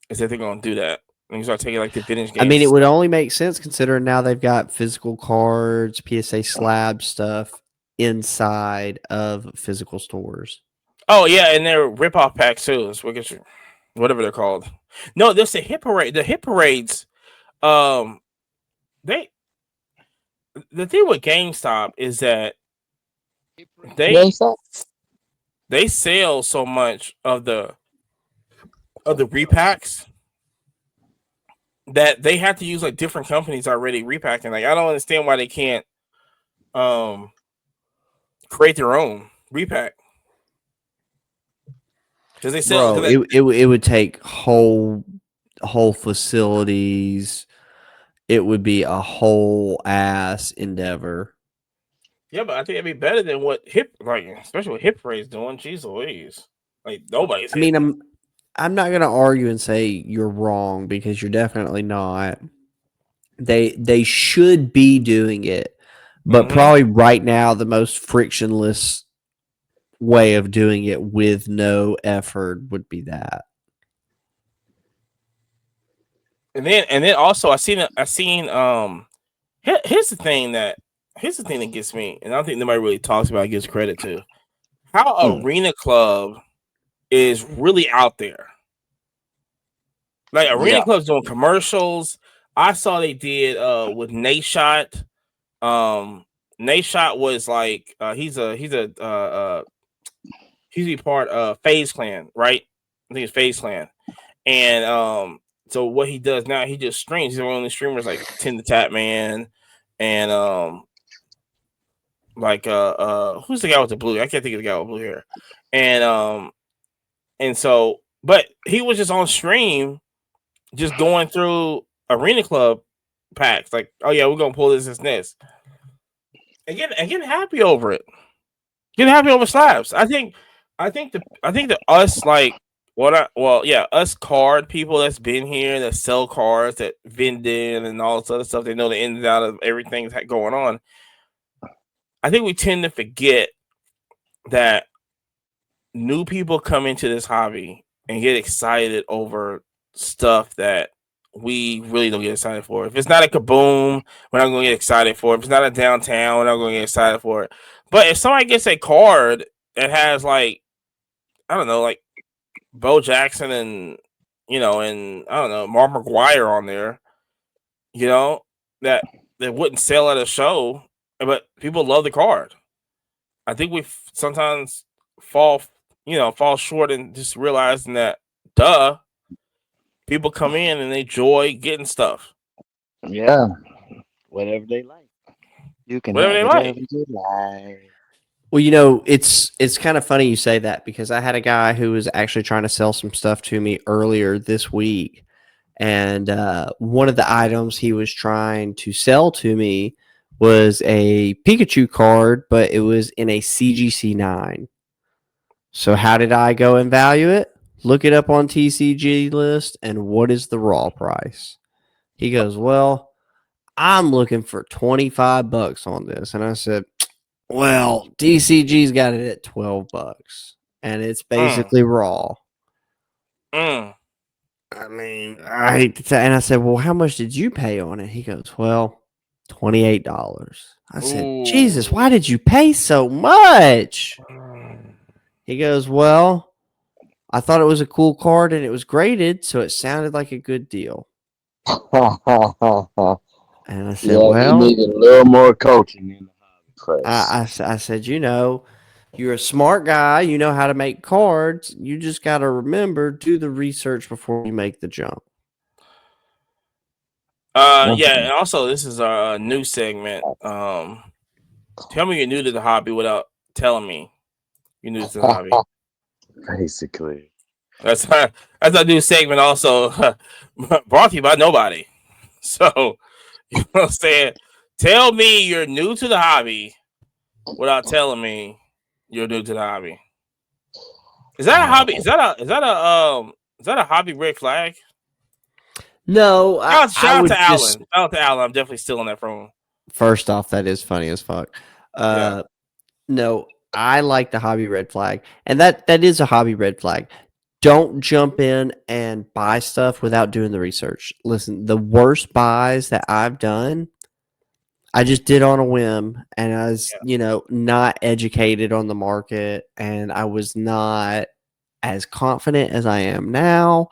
Is that they're going to do that? And you start taking like the vintage games. I mean, it would only make sense considering now they've got physical cards, PSA slab stuff inside of physical stores. Oh yeah, and they're rip-off packs too. Whatever they're called. No, there's the hit parade. The hit parades. The thing with GameStop is that they sell so much of the repacks that they have to use like different companies already repacking. Like I don't understand why they can't create their own repack. Because they sell. It would take whole facilities. It would be a whole ass endeavor. Yeah, but I think it'd be better than what especially what Hip Parade's doing. Jeez Louise. Like nobody's. I mean, I'm not gonna argue and say you're wrong because you're definitely not. They should be doing it, but probably right now the most frictionless way of doing it with no effort would be that. And then also I seen here's the thing that gets me, and I don't think nobody really talks about, gives credit to how Arena Club is really out there. Like Arena Club's doing commercials. I saw they did with Nate Shot. Nate Shot was like he's a part of FaZe Clan, right? I think it's FaZe Clan. And so what he does now, he just streams. He's one of the streamers like Tin the Tap Man and who's the guy with the blue? I can't think of the guy with blue hair. And so, but he was just on stream, just going through Arena Club packs. Like, oh yeah, we're gonna pull this and this, and getting happy over it. Get happy over slabs. I think the us like us card people that's been here that sell cards that vending and all this other stuff. They know the ins and out of everything that's going on. I think we tend to forget that new people come into this hobby and get excited over stuff that we really don't get excited for. If it's not a Kaboom, we're not going to get excited for it. If it's not a downtown, we're not going to get excited for it. But if somebody gets a card that has like, I don't know, like Bo Jackson and and I don't know, Mark McGuire on there, you know, that wouldn't sell at a show, but people love the card. I think we sometimes fall fall short and just realizing that people come in and they enjoy getting stuff. Yeah, whatever they like. You can Whatever have they whatever like. you like. Well, it's kind of funny you say that because I had a guy who was actually trying to sell some stuff to me earlier this week, and one of the items he was trying to sell to me was a Pikachu card, but it was in a CGC 9. So how did I go and value it? Look it up on TCG list, and what is the raw price? He goes, well, I'm looking for $25 on this, and I said, well, DCG's got it at $12, and it's basically raw. Mm. I mean, I hate to say, and I said, well, how much did you pay on it? He goes, well, $28. I said, Jesus, why did you pay so much? He goes, well, I thought it was a cool card and it was graded, so it sounded like a good deal. And I said, well, he needed a little more coaching in the hobby class. I said, you're a smart guy. You know how to make cards. You just got to remember, do the research before you make the jump. Yeah, and also this is our new segment. Tell me you're new to the hobby without telling me you're new to the hobby. Basically. That's our new segment. Also brought to you by nobody. So you know what I'm saying? Tell me you're new to the hobby without telling me you're new to the hobby. Is that a hobby? Is that a hobby red flag? No, Shout out to Alan. Shout out to Alan. I'm definitely stealing that from him. First off, that is funny as fuck. No, I like the hobby red flag, and that is a hobby red flag. Don't jump in and buy stuff without doing the research. Listen, the worst buys that I've done, I just did on a whim, and I was, not educated on the market, and I was not as confident as I am now.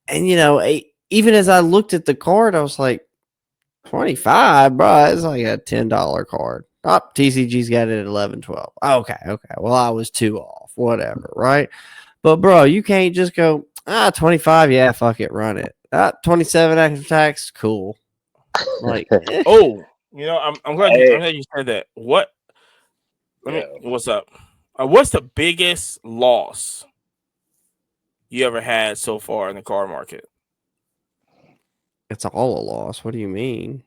And even as I looked at the card, I was like, 25, bro. It's like a $10 card. Oh, TCG's got it at 11, 12. Okay. Well, I was 2 off. Whatever, right? But bro, you can't just go 25. Yeah, fuck it, run it. 27 after tax, cool. Like, oh, I'm glad you said that. What? What's up? What's the biggest loss you ever had so far in the card market? It's all a loss. What do you mean?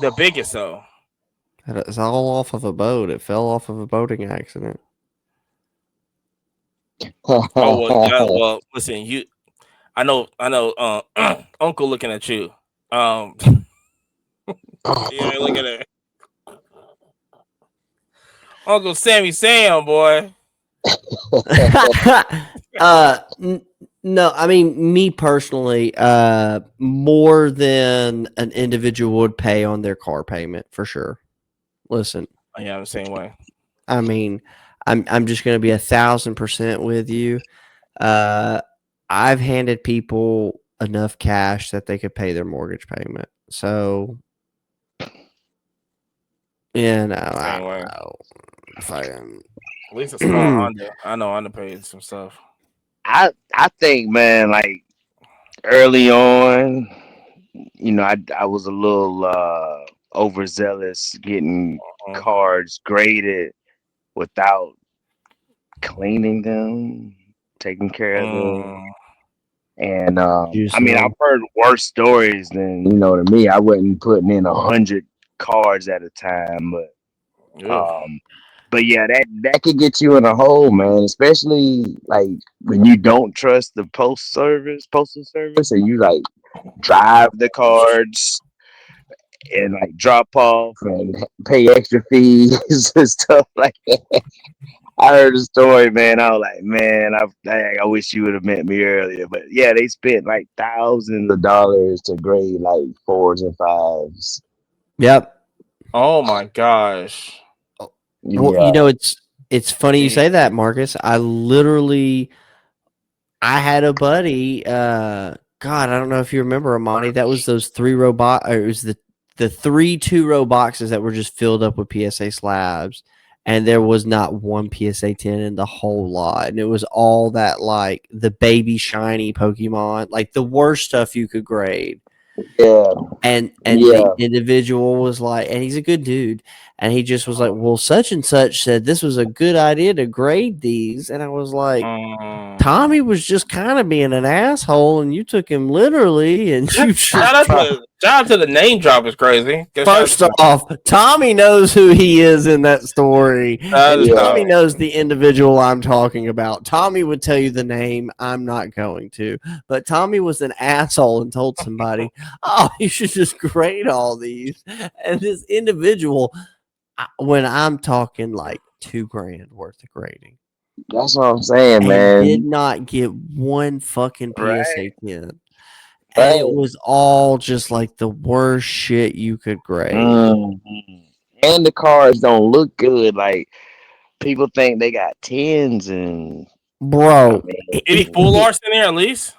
The biggest, though. It's all off of a boat. It fell off of a boating accident. Well, listen, I know, Uncle looking at you. Yeah, look at it. Uncle Sammy Sam, boy. No, I mean, me personally, more than an individual would pay on their car payment for sure. Listen, yeah, I'm the same way. I mean, I'm just going to be 1,000% with you. I've handed people enough cash that they could pay their mortgage payment. So, I don't know. At least a small Honda. I know Honda paid some stuff. I think, man, like early on, I was a little overzealous getting cards graded without cleaning them, taking care of them. And I mean, I've heard worse stories than to me. I wasn't putting in 100 cards at a time, Ugh. but yeah, that could get you in a hole, man. Especially like when you don't trust the postal service, and you like drive the cards and like drop off and pay extra fees and stuff like that. I heard a story, man. I was like, man, I wish you would have met me earlier. But yeah, they spent like thousands of dollars to grade like 4s and 5s. Yep. Oh my gosh. Well, Yeah, it's funny you say that, Marcus. I had a buddy. God, I don't know if you remember, Amani. That was those 3-row box. Or it was the 3 2-row boxes that were just filled up with PSA slabs, and there was not one PSA 10 in the whole lot, and it was all that like the baby shiny Pokemon, like the worst stuff you could grade. yeah, And yeah. the individual was like, and he's a good dude, and he just was like, well, such and such said this was a good idea to grade these, and I was like, Tommy was just kind of being an asshole, and you took him literally, and you shout out to the name drop is crazy. First off, Tommy knows who he is in that story. And Tommy knows the individual I'm talking about. Tommy would tell you the name. I'm not going to. But Tommy was an asshole and told somebody, oh, you should just grade all these. And this individual, when I'm talking like $2,000 worth of grading. That's what I'm saying, man. Did not get one fucking PSA 10. And it was all just like the worst shit you could grade. Mm-hmm. And the cards don't look good. Like people think they got 10s and bro. Any full arts in there at least?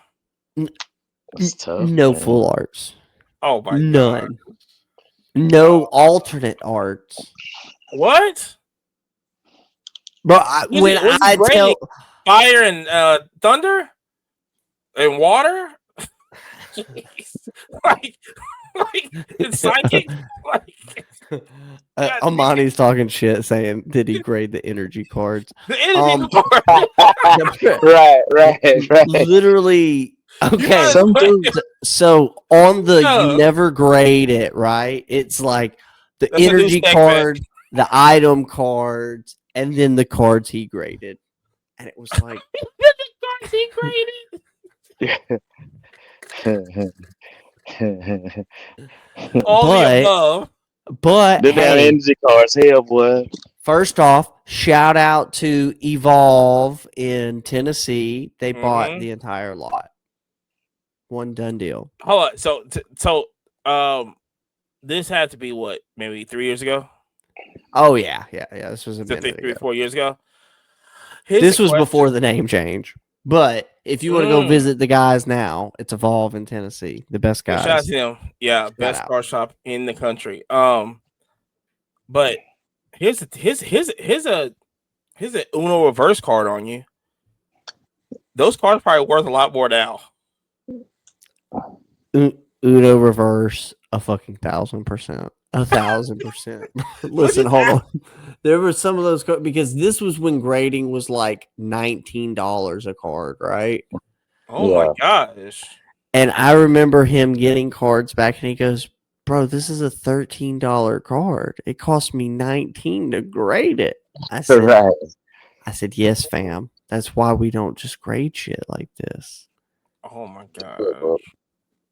It's tough. No man. full arts. Oh my None. God. No alternate arts. What? Bro, when I tell fire and thunder and water. like it's psychic. Amani's talking shit, saying, "Did he grade the energy cards?" The energy cards. right. Literally, okay. So on the you never grade it, right? It's like the energy card, the item cards, and then the cards he graded, and it was like the cards he graded. All the above. But the damn energy cards, hell, boy. First off, shout out to Evolve in Tennessee. They bought the entire lot. One done deal. Hold on. So, this had to be what, maybe 3 years ago? Oh yeah. This was a minute 3 or 4 years ago. This was before the name change. But if you want to go visit the guys now, it's Evolve in Tennessee. The best guys. Shout out to them. Yeah, best car shop in the country. But here's a Uno reverse card on you. Those cards probably worth a lot more now. Uno reverse, a fucking 1,000%. 1,000%. Listen, hold on. There were some of those cards because this was when grading was like $19 a card, right? Oh my gosh. And I remember him getting cards back and he goes, bro, this is a $13 card. It cost me $19 to grade it. I said, yes, fam. That's why we don't just grade shit like this. Oh my gosh.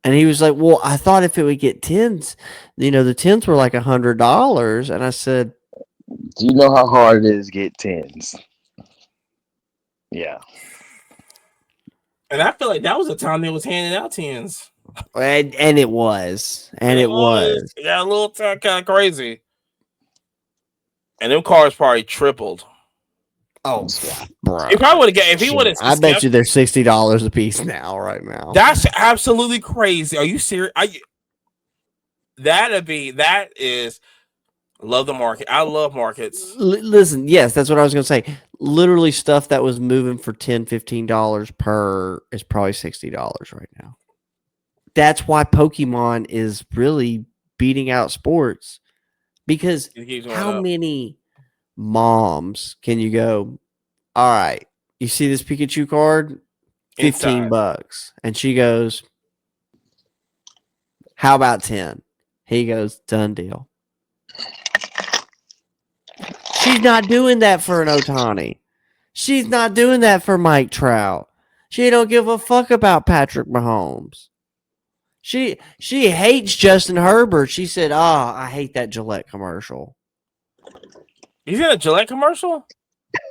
And he was like, well, I thought if it would get 10s, the 10s were like $100. And I said, do you know how hard it is to get 10s? Yeah. And I feel like that was the time they was handing out 10s. And it was. It was. It got a little kind of crazy. And them cars probably tripled. Oh, bro. He probably would have got, if he would have. I bet you they're $60 a piece now, right now. That's absolutely crazy. Are you serious? That is, love the market. I love markets. Listen, yes, that's what I was going to say. Literally stuff that was moving for $10, $15 per is probably $60 right now. That's why Pokemon is really beating out sports. Because how many moms can you go, all right, you see this Pikachu card? $15. And she goes, how about 10? He goes, done deal. She's not doing that for an Ohtani. She's not doing that for Mike Trout. She don't give a fuck about Patrick Mahomes. She hates Justin Herbert. She said, I hate that Gillette commercial. He's in a Gillette commercial?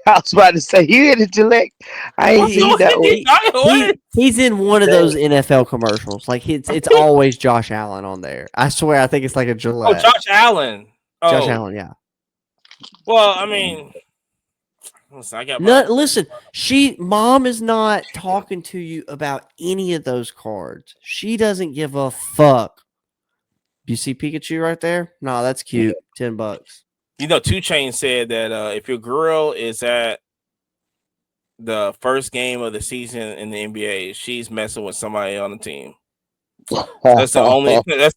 I was about to say, you in a Gillette? I ain't seen that one. He's in one of those NFL commercials. Like it's always Josh Allen on there. I swear, I think it's like a Gillette. Oh, Josh Allen. Josh Allen, yeah. Well, I mean, listen, listen. Mom is not talking to you about any of those cards. She doesn't give a fuck. You see Pikachu right there? No, that's cute. $10. You know, 2 Chainz said that if your girl is at the first game of the season in the NBA, she's messing with somebody on the team. That's the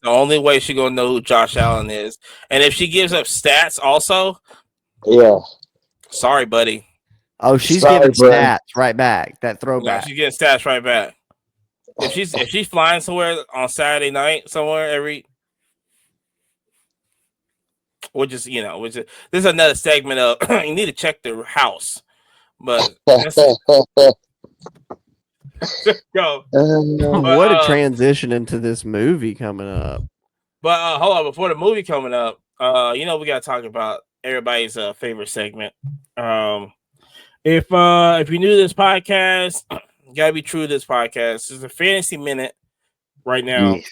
only way she's gonna know who Josh Allen is. And if she gives up stats also, yeah. Sorry, buddy. Oh, she's giving stats right back. That throwback. No, she's getting stats right back. If she's flying somewhere on Saturday night somewhere this is another segment of you need to check the house. But go. What a transition into this movie coming up. But hold on, before the movie coming up, we gotta talk about everybody's favorite segment. If you're new to this podcast, you gotta be true to this podcast. This is a fantasy minute right now. Yes.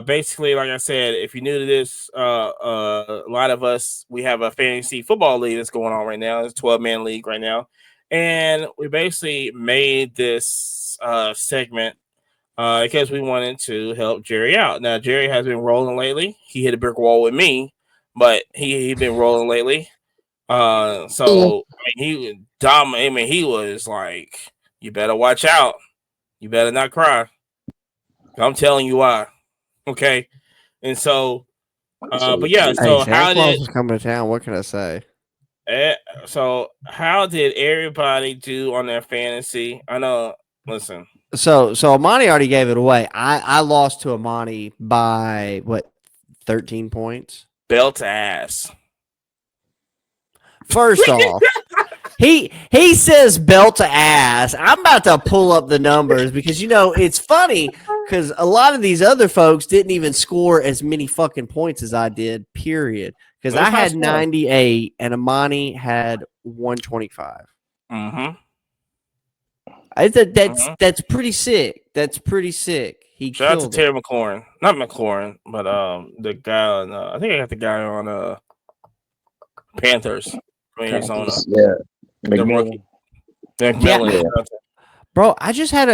Basically, like I said, if you're new to this, a lot of us, we have a fantasy football league that's going on right now. It's a 12-man league right now. And we basically made this segment because we wanted to help Jerry out. Now, Jerry has been rolling lately. He hit a brick wall with me, but he's been rolling lately. He was like, you better watch out. You better not cry. I'm telling you why. Okay. And so, but yeah, so how did coming to town? What can I say? So how did everybody do on their fantasy? I know. Listen. So Amani already gave it away. I lost to Amani by 13 points. Belt to ass. First off, he says belt to ass. I'm about to pull up the numbers because it's funny because a lot of these other folks didn't even score as many fucking points as I did. Period. Because I had 98 and Amani had 125. Mm-hmm. That's pretty sick. That's pretty sick. Shout out to Terry McLaurin, not McLaurin, but the guy on. I think I got the guy on Panthers from Arizona. Yeah, McMillan. Yeah. Bro, I had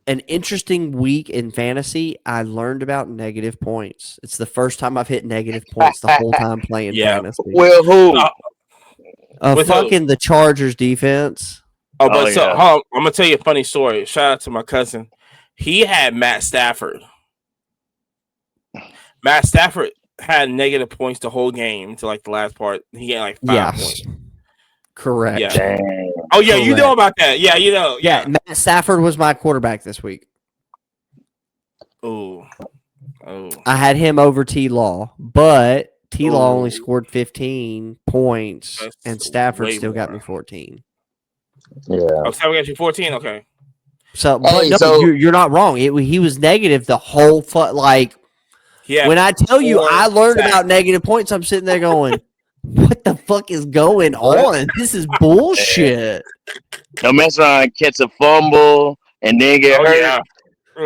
an interesting week in fantasy. I learned about negative points. It's the first time I've hit negative points the whole time playing fantasy. Well, who? Fucking the Chargers defense. I'm gonna tell you a funny story. Shout out to my cousin. He had Matt Stafford. Matt Stafford had negative points the whole game to like the last part. He had like 5 points. Correct. Yeah. Oh yeah, correct. You know about that. Yeah, you know. Yeah, Matt Stafford was my quarterback this week. Oh. I had him over T-Law, but T-Law only scored 15 points, and Stafford still got me 14. Yeah. Oh, Stafford got you 14? Okay. So, you're not wrong. He was negative the whole when I tell you I learned about negative points, I'm sitting there going, what the fuck is going on? This is bullshit. Don't mess around, catch a fumble, and then get hurt.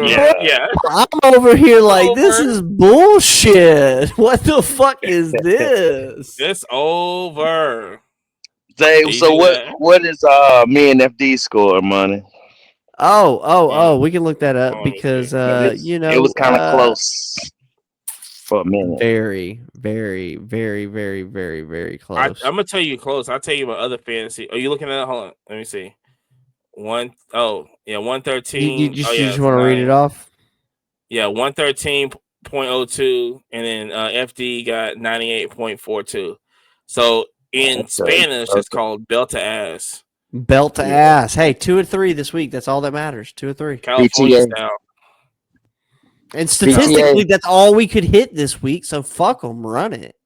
Yeah. I'm over here like, this is bullshit. What the fuck is this? It's over. So what is me and FD score, money? We can look that up because it was kind of close for a minute. Very, very, very, very, very, very close. I'm gonna tell you close. I'll tell you about other fantasy. Are you looking at it? Hold on, let me see. 113. You just want to read it off? Yeah, 113.02, and then FD got 98.42. So in Spanish, it's called belt to ass. Belt to ass. Hey, 2 or 3 this week. That's all that matters. 2 or 3. California style. And statistically, that's all we could hit this week. So fuck them. Run it.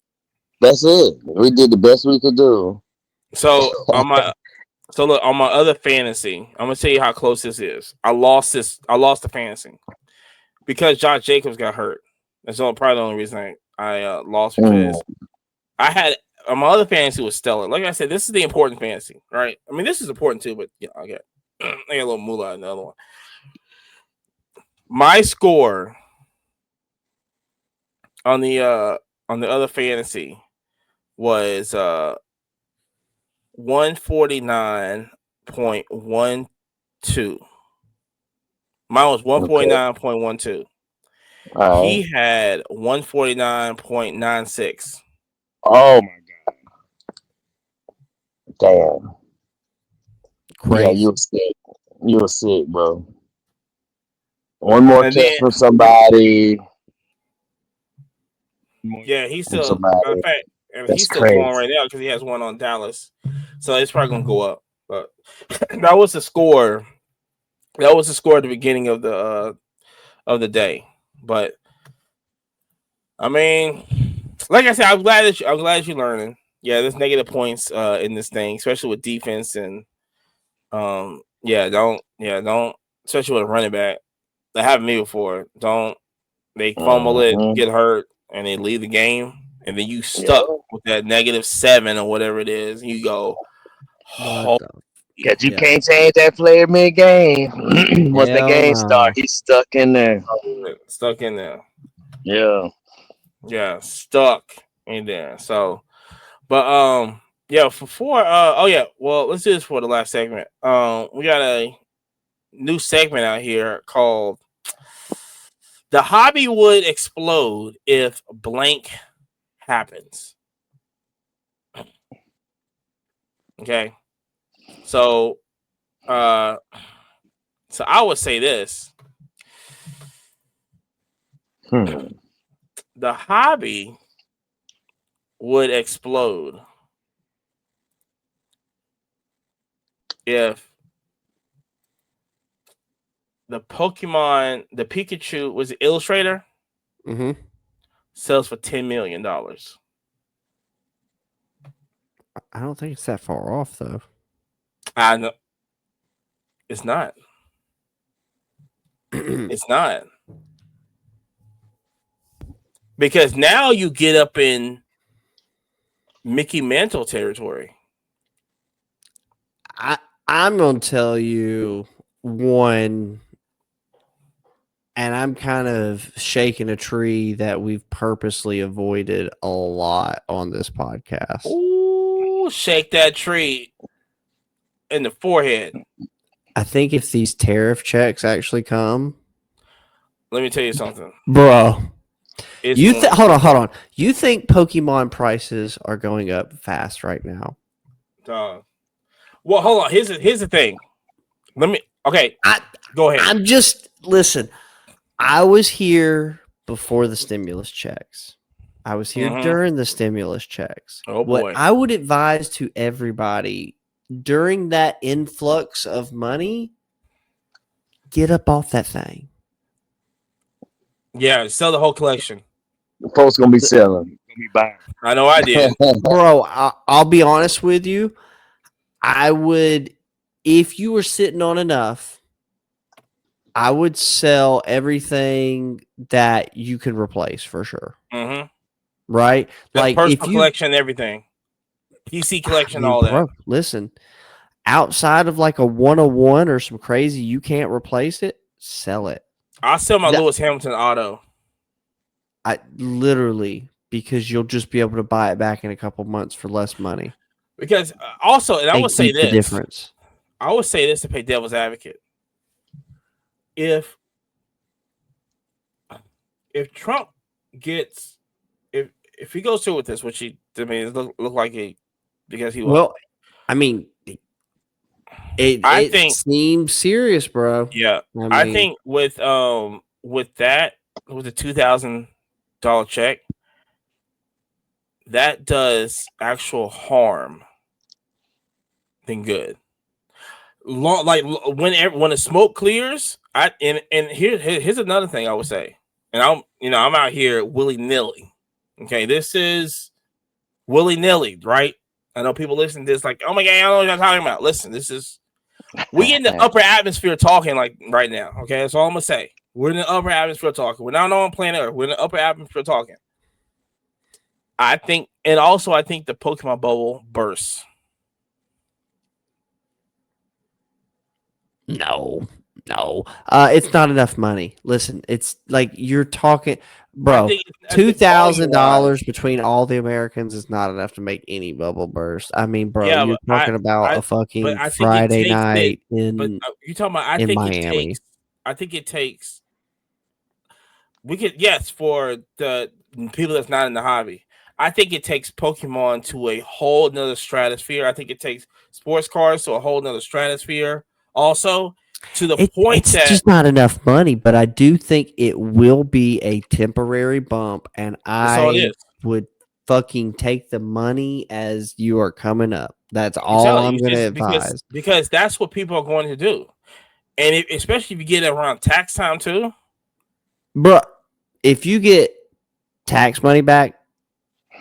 That's it. We did the best we could do. So look on my other fantasy. I'm gonna tell you how close this is. I lost the fantasy because Josh Jacobs got hurt. That's probably the only reason I lost because I had my other fantasy was stellar. Like I said, this is the important fantasy, right? I mean, this is important too, but yeah, okay. I got a little moolah in the other one. My score on the other fantasy was 149.12. Mine was 149.12. He had 149.96. Oh my god. Damn. Crazy. Yeah, you were sick, bro. One more catch from somebody. Yeah, he's still. Matter of fact, he's still going right now because he has one on Dallas, so it's probably gonna go up. But that was the score. That was the score at the beginning of the day. But I mean, like I said, I'm glad you're learning. Yeah, there's negative points in this thing, especially with defense and don't especially with a running back. That happened to me before. They fumble it, get hurt, and they leave the game, and then you stuck with that -7 or whatever it is. And you go, because you can't change that player mid game. Once the game starts, he's stuck in there. Stuck in there. Yeah, stuck in there. So, but well, let's do this for the last segment. We got a new segment out here called "The Hobby Would Explode If Blank Happens." Okay, so I would say this: the hobby would explode if the Pokemon, the Pikachu, was the Illustrator, sells for $10 million. I don't think it's that far off, though. I know it's not. It's not, because now you get up in Mickey Mantle territory. I'm gonna tell you one, and I'm kind of shaking a tree that we've purposely avoided a lot on this podcast. Ooh, shake that tree in the forehead. I think if these tariff checks actually come, let me tell you something, bro. Hold on. You think Pokemon prices are going up fast right now? Well, hold on. Here's the thing. Go ahead. Listen. I was here before the stimulus checks. I was here during the stimulus checks. Oh boy. What I would advise to everybody during that influx of money, get up off that thing. Yeah, sell the whole collection. The folks gonna be selling. Gonna be buying. I know I did. Bro, I'll be honest with you. I would, if you were sitting on enough, I would sell everything that you can replace for sure. Right? Like personal collection, everything. PC collection, all that. Listen, outside of like a 101 or some crazy, you can't replace it, sell it. I'll sell my Lewis Hamilton auto. Because you'll just be able to buy it back in a couple months for less money. Because also, and I would say this. The difference. I would say this to play devil's advocate. If Trump gets, if he goes through with this, which it look like because he will. Well, I mean, I think seems serious, bro. Yeah, I think with the $2,000 check, that does actual harm than good. Like when the smoke clears, here's another thing I would say, and I'm out here willy-nilly. Okay, this is willy nilly, right? I know people listen to this like, oh my god, I don't know what you're talking about. Listen, we in the upper atmosphere talking like right now. Okay, that's all I'm gonna say. We're in the upper atmosphere talking. We're not on planet Earth. We're in the upper atmosphere talking. I think the Pokemon bubble bursts. No. It's not enough money. Listen, it's like you're talking, bro. $2,000 between all the Americans is not enough to make any bubble burst. I mean, bro, you're talking about a fucking Friday night in. You're talking about. Miami. I think it takes. We could for the people that's not in the hobby. I think it takes Pokemon to a whole nother stratosphere. I think it takes sports cars to a whole nother stratosphere. Also, to the point it's just not enough money, but I do think it will be a temporary bump, and I would fucking take the money as you are coming up. That's all I'm going to advise. Because that's what people are going to do. And especially if you get it around tax time too. Bro, if you get tax money back,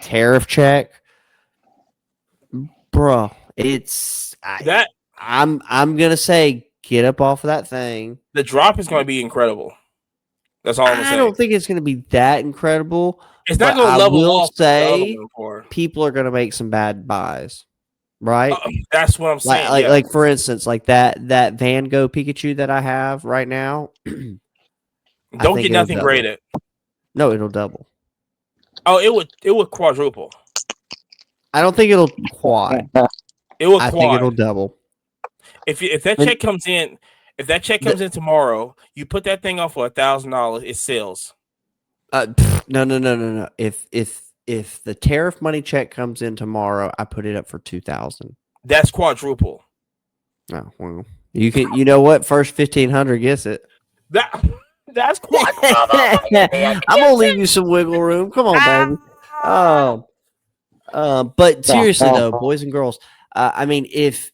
tariff check, bro, I'm going to say get up off of that thing. The drop is going to be incredible. That's all I'm saying. I don't think it's going to be that incredible. It's not going to level off. Say people are going to make some bad buys, right? That's what I'm saying. Like for instance, like that Van Gogh Pikachu that I have right now. Don't get nothing graded. No, it'll double. Oh, it would quadruple. I don't think it'll quad. It will. I think it'll double. If that check comes in, tomorrow, you put that thing off for $1,000, it sells. No. If the tariff money check comes in tomorrow, I put it up for $2,000. That's quadruple. Oh well, you know what? First 1,500 gets it. That's quadruple. I'm gonna leave you some wiggle room. Come on, baby. But seriously though, boys and girls, I mean, if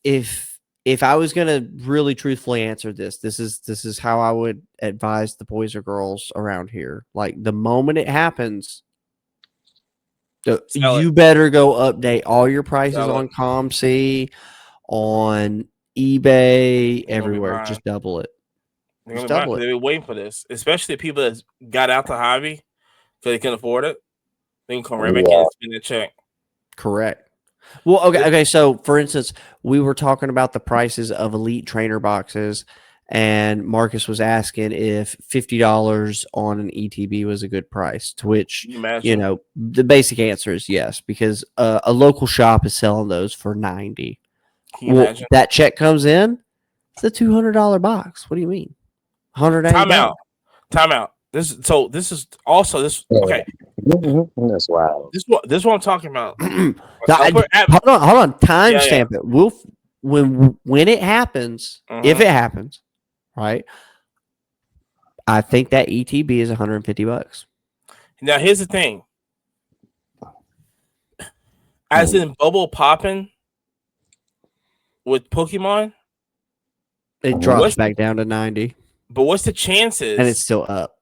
I was gonna really truthfully answer this is how I would advise the boys or girls around here. Like the moment it happens, you better go update all your prices on ComC, on eBay, everywhere. Just double it. They've been waiting for this, especially people that got out the hobby so they can afford it. They can come right back in and spend the check. Correct. Well, okay. So, for instance, we were talking about the prices of Elite Trainer boxes, and Marcus was asking if $50 on an ETB was a good price. To which, the basic answer is yes, because a local shop is selling those for $90. Can you imagine? That check comes in, it's a $200 box. What do you mean? $180. Time out. This is also okay. That's wild. This is what I'm talking about. Hold on. Timestamp it. When it happens, if it happens, right? I think that ETB is $150. Now here's the thing. As in bubble popping with Pokemon, it drops back down to 90. But what's the chances? And it's still up.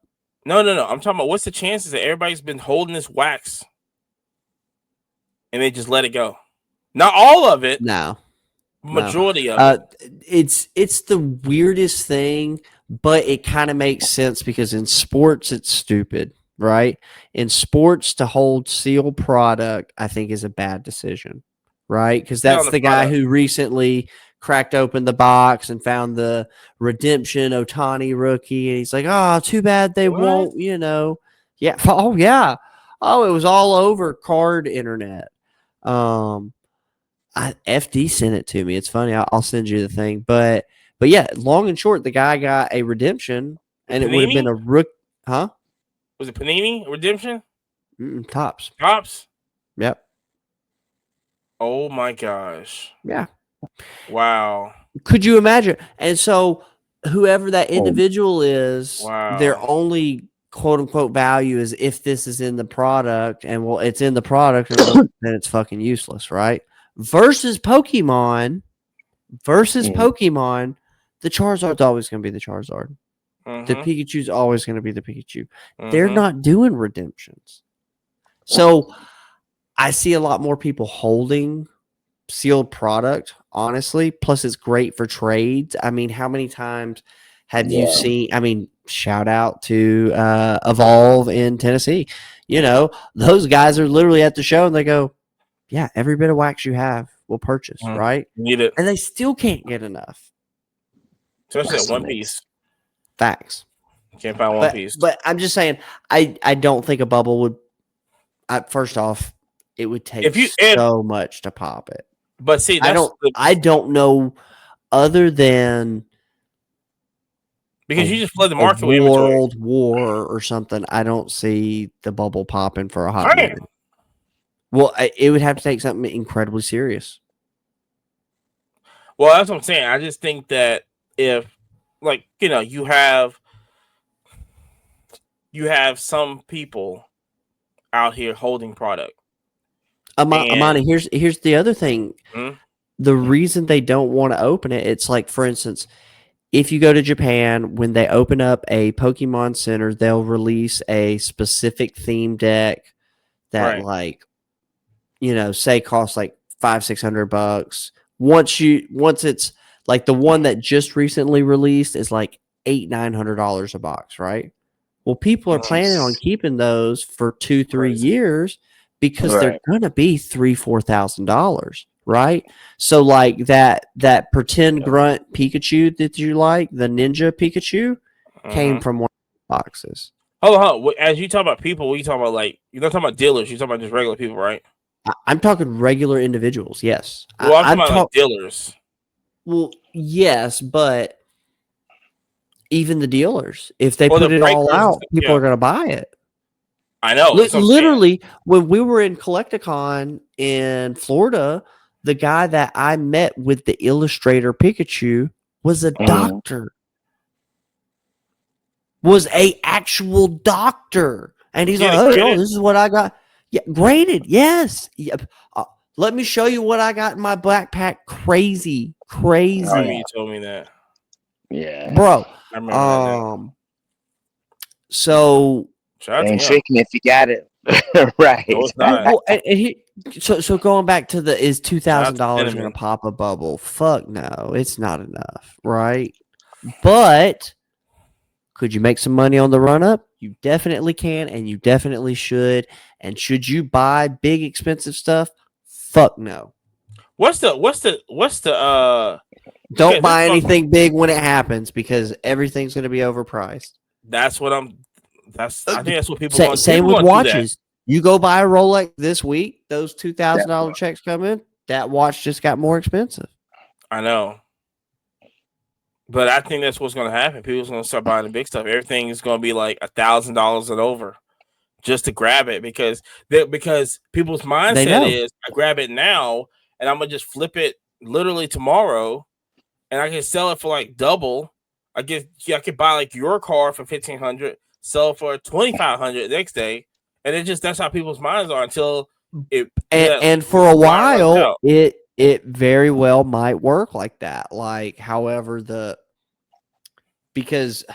No. I'm talking about what's the chances that everybody's been holding this wax and they just let it go? Not all of it. No. Majority of it. It's the weirdest thing, but it kind of makes sense because in sports it's stupid, right? In sports, to hold sealed product, I think is a bad decision, right? Because that's the guy who recently cracked open the box and found the redemption Ohtani rookie, and he's like, "Oh, too bad they won't." Yeah. Oh yeah. Oh, it was all over card internet. FD sent it to me. It's funny. I'll send you the thing, but yeah, long and short, the guy got a redemption, and Panini? It would have been a rook. Huh? Was it Panini redemption? Tops. Yep. Oh my gosh. Yeah. Wow. Could you imagine? And so whoever that individual is, their only quote unquote value is if this is in the product, and it's in the product, and then it's fucking useless, right? Versus Pokemon, the Charizard's always going to be the Charizard. The Pikachu's always going to be the Pikachu. They're not doing redemptions. So I see a lot more people holding sealed product, honestly. Plus, it's great for trades. I mean, how many times have you seen? I mean, shout out to Evolve in Tennessee. You know, those guys are literally at the show and they go, yeah, every bit of wax you have, we'll purchase, right? Need it. And they still can't get enough. Especially that one piece. Facts. Can't find one piece. But I'm just saying, I don't think a bubble would. First off, it would take so much to pop it. But see, I don't know, other than because you just flood the market with World War or something. I don't see the bubble popping for a hot minute. Well, it would have to take something incredibly serious. Well, that's what I'm saying. I just think that if, like, you know, you have some people out here holding product. Amani, here's the other thing. The reason they don't want to open it, it's like, for instance, if you go to Japan, when they open up a Pokemon Center, they'll release a specific theme deck that, like, you know, say costs like $500-600. Once it's like the one that just recently released is like $800-900 a box, right? Well, people are planning on keeping those for 2-3 years because they're gonna be $3,000-4,000, right? So like that pretend grunt Pikachu that you like, the Ninja Pikachu, came from one of the boxes. Hold on. As you talk about people, what you talking about? Like, you're not talking about dealers. You're talking about just regular people, right? I'm talking regular individuals. Yes. Well, I'm talking about like dealers. Well, yes, but even the dealers, if they put it all out, people are going to buy it. I know. Literally, when we were in Collecticon in Florida, the guy that I met with the illustrator Pikachu was a doctor. Was a actual doctor. And he's like, oh, this is what I got. Yeah, graded. Yes. Yeah. Let me show you what I got in my backpack. Crazy. Oh, you told me that. Yeah. Bro. I remember that. So ain't shaking if you got it. Right. No, it's not. Well, so going back to the, is $2,000 going to pop a bubble? Fuck no, it's not enough, right? But could you make some money on the run up? You definitely can, and you definitely should. And should you buy big expensive stuff? Fuck no. What's the don't buy anything big when it happens, because everything's going to be overpriced. I think that's what people want. Same with watches. You go buy a Rolex this week, those $2,000 checks come in, that watch just got more expensive. I know. But I think that's what's going to happen. People's going to start buying the big stuff. Everything is going to be like $1,000 and over just to grab it, because people's mindset is, I grab it now and I'm going to just flip it literally tomorrow and I can sell it for like double. I could buy like your car for $1,500, sell it for $2,500 the next day. And that's how people's minds are until it. And for a while, it very well might work like that. Like, however, because,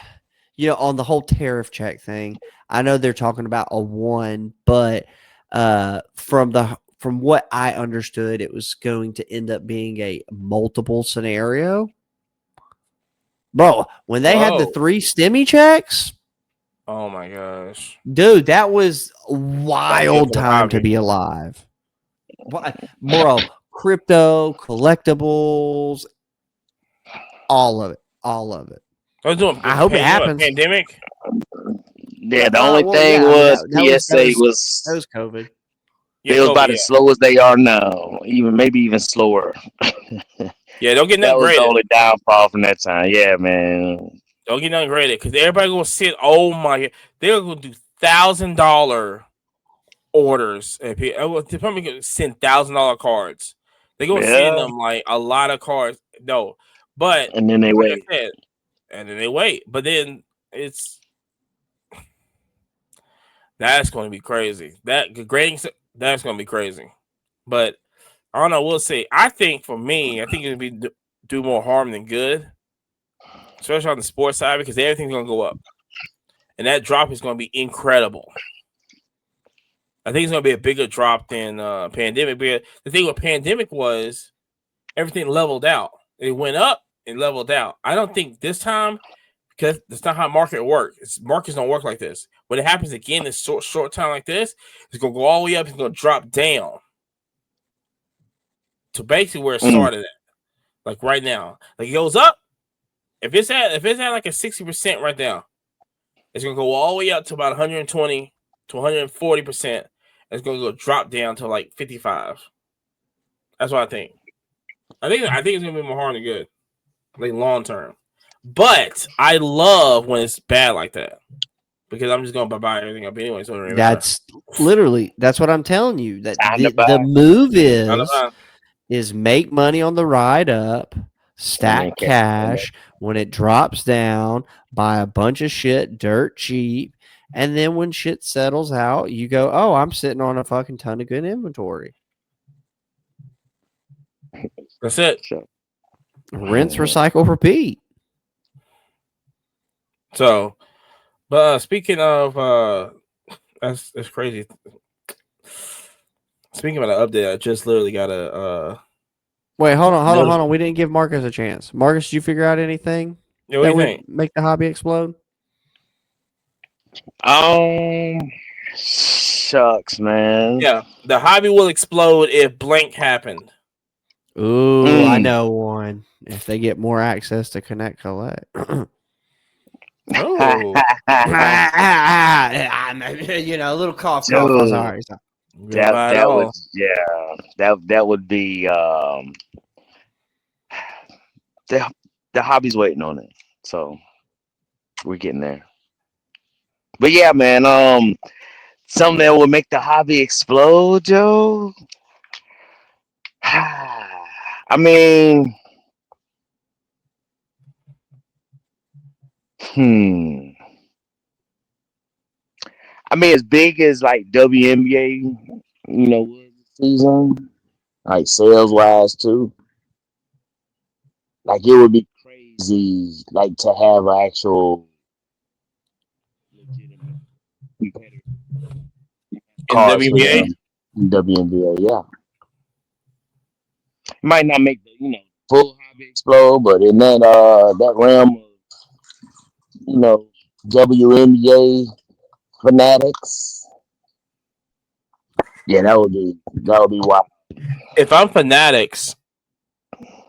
you know, on the whole tariff check thing, I know they're talking about a 1, but from what I understood, it was going to end up being a multiple scenario. Bro, when they had the 3 STEMI checks, oh my gosh, dude, that was a wild time to be alive. Bro, crypto, collectibles, all of it. I hope it happens. Pandemic. Yeah, the only thing was PSA was COVID. It was about as slow as they are now, maybe even slower. Yeah, don't get nothing graded. That was the only downfall from that time. Yeah, man. Don't get nothing graded, because everybody gonna sit. Oh my, they're gonna do $1,000 orders. They're probably gonna send $1,000 cards. They're gonna send them like a lot of cards. No, but and then they wait. But then that's going to be crazy. That grading, that's going to be crazy. But I don't know. We'll see. I think for me, it'll be do more harm than good, especially on the sports side, because everything's going to go up, and that drop is going to be incredible. I think it's gonna be a bigger drop than pandemic. But the thing with pandemic was everything leveled out. It went up and leveled out. I don't think this time, because that's not how market works. Markets don't work like this. When it happens again in short time like this, it's gonna go all the way up. It's gonna drop down to basically where it started at, like right now. Like it goes up. If it's at like a 60% right now, it's gonna go all the way up to about 120 to 140%. It's gonna go drop down to like 55. That's what I think. I think it's gonna be more hard and good, like long term. But I love when it's bad like that because I'm just gonna buy everything up anyway. So that's what I'm telling you. That Time to the buy. move is make money on the ride up, stack cash. When it drops down, buy a bunch of shit dirt cheap, and then when shit settles out, you go, oh, I'm sitting on a fucking ton of good inventory. That's it. Rinse, recycle, repeat. So, but speaking of, that's crazy. Speaking of an update, I just literally got a. Wait, hold on. We didn't give Marcus a chance. Marcus, did you figure out anything that would make the hobby explode? Shucks, man. Yeah, the hobby will explode if blank happened. Ooh, I know one. If they get more access to Connect Collect. Oh, a little cough. I'm sorry. That would be the hobby's waiting on it, so we're getting there. But yeah, man, something that would make the hobby explode, Joe. I mean, as big as like WNBA, was the season, like sales wise too. Like it would be crazy, like to have an actual legitimate competitor in WNBA. In WNBA, yeah. It might not make the full hobby explode, but in that realm of WNBA fanatics, yeah, that would be wild. If I'm Fanatics,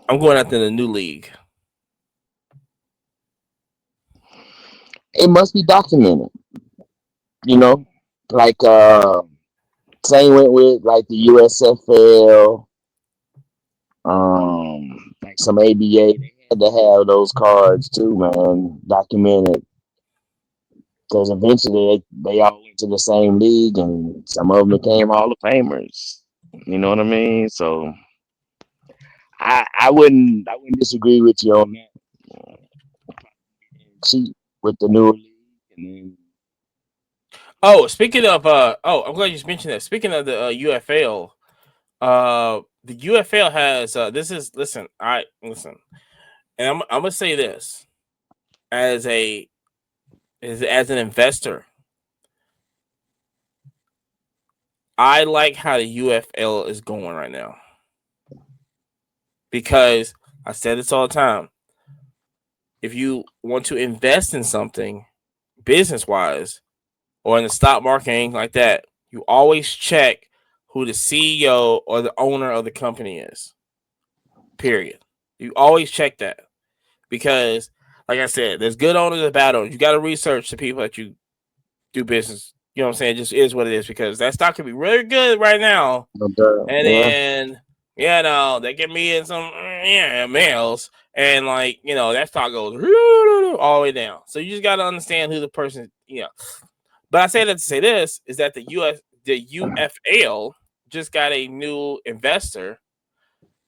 I'm going after the new league. It must be documented, like same went with like the USFL, like some ABA. They had to have those cards too, man, documented, because eventually they all went to the same league, and some of them became Hall of Famers. You know what I mean? So I wouldn't disagree with you on that. Cheap with the new league, and then. Oh, speaking of, I'm glad you just mentioned that. Speaking of the UFL, the UFL has listen, and I'm gonna say this as an investor. I like how the UFL is going right now because I said this all the time. If you want to invest in something business wise or in the stock market, anything like that, you always check who the CEO or the owner of the company is. Period. You always check that because, like I said, there's good owners and bad owners. You got to research the people that you do business. You know what I'm saying? It just is what it is because that stock could be really good right now, then they get me in some mails, and that stock goes all the way down. So you just got to understand who the person. But I say that to say this is that the UFL just got a new investor,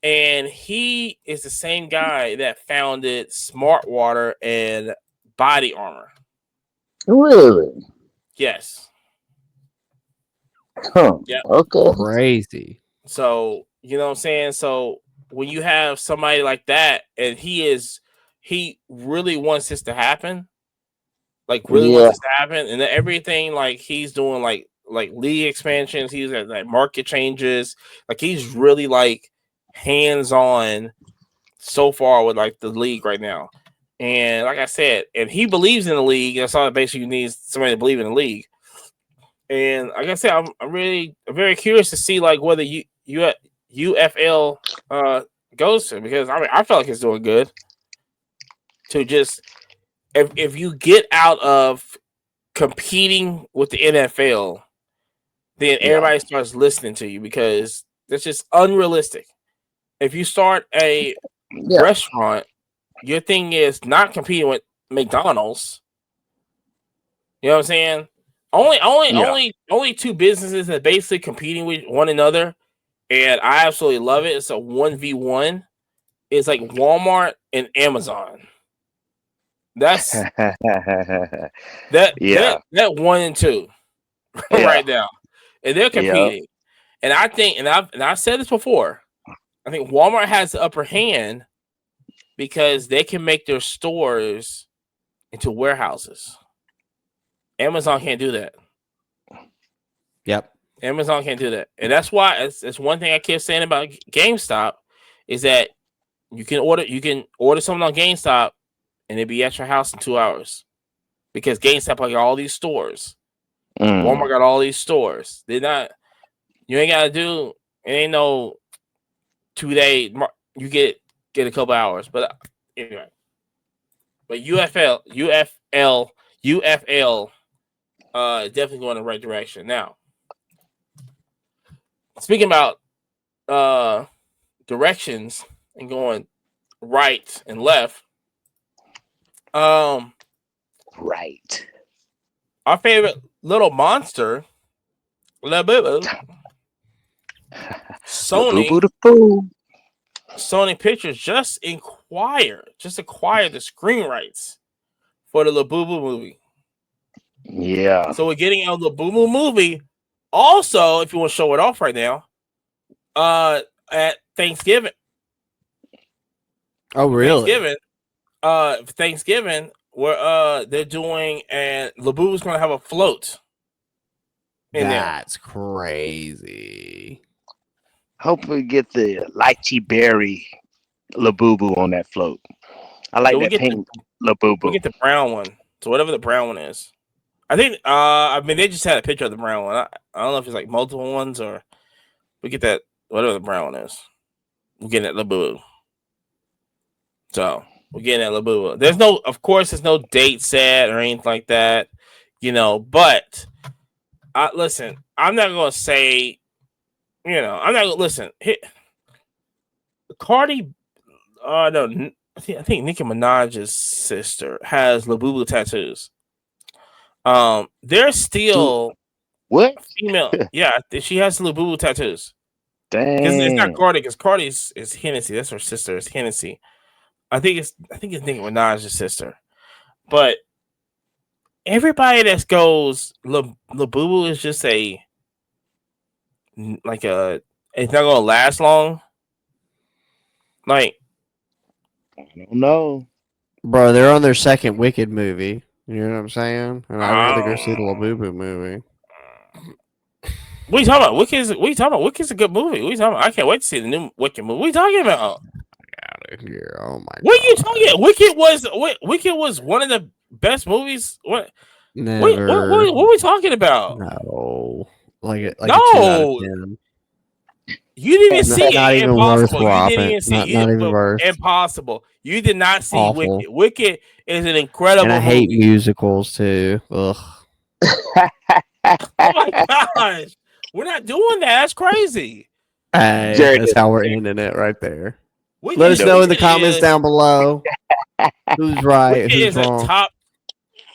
and he is the same guy that founded Smart Water and Body Armor. Really? Yes. Huh. Yeah. Okay. Crazy. So you know what I'm saying. So when you have somebody like that, and he really wants this to happen. Like really wants this to happen, and everything like he's doing, like like league expansions. He's at like market changes. Like he's really like hands on so far with like the league right now. And like I said, if he believes in the league, that's all basically you need somebody to believe in the league. And like I said, I'm very curious to see like whether UFL goes to, because I mean I feel like it's doing good. To just if you get out of competing with the NFL, then everybody starts listening to you, because that's just unrealistic. If you start a restaurant, your thing is not competing with McDonald's. You know what I'm saying? Only two businesses that basically competing with one another, and I absolutely love it. It's a 1v1. It's like Walmart and Amazon. That's that 1 and 2 right now, and they're competing. And I think, and I've said this before, I think Walmart has the upper hand because they can make their stores into warehouses. Amazon can't do that. Yep. Amazon can't do that. And that's why it's one thing I keep saying about GameStop is that you can order something on GameStop and it'll be at your house in 2 hours. Because GameStop got all these stores. Walmart got all these stores. You ain't gotta do it, ain't no 2 day, you get a couple hours. But anyway. But UFL definitely going in the right direction. Now, speaking about directions and going right and left, right. Our favorite little monster, LeBooBoo, Sony Pictures just acquired the screen rights for the LeBooBoo movie. Yeah. So we're getting a LeBooBoo movie. Also, if you want to show it off right now, at Thanksgiving. Oh, really? Thanksgiving, where they're doing, and LeBooBoo's going to have a float. That's crazy. Hope we get the lychee berry LeBooBoo on that float. I like that pink LeBooBoo. We'll get the brown one. So whatever the brown one is. I think they just had a picture of the brown one. I don't know if it's like multiple ones, or we get that whatever the brown one is. We're getting that LeBooBoo. So we're getting that LeBooBoo. There's no date set or anything like that, but listen, I'm not gonna say, I'm not gonna listen. Cardi, no, I think Nicki Minaj's sister has LeBooBoo tattoos. They're still what female? Yeah, she has LeBooBoo tattoos. Dang, because it's not Cardi. Because Cardi is Hennessy. That's her sister. It's Hennessy. I think it's Nicki Minaj's sister. But everybody that goes LeBooBoo is just it's not gonna last long. Like, I don't know, bro. They're on their second Wicked movie. You know what I'm saying? And I'd rather go see the LeBooBoo movie. What are you talking about? Wicked's a good movie. What are you talking about? I can't wait to see the new Wicked movie. What are you talking about? Out of here! Oh my! What are you talking about? Wicked was one of the best movies. What? Never. What are we talking about? No, like no. A 10 out of 10. You didn't even see not it. Even Impossible. Worth You didn't even see not, it. Not even worth. Impossible. You did not see Awful. Wicked. Wicked is an incredible and I movie. hate musicals too. Ugh. Oh my gosh. We're not doing that. That's crazy. Hey, that's how we're ending it right there. Wicked Let us know in the comments down below who's right, Wicked who's is wrong. A top.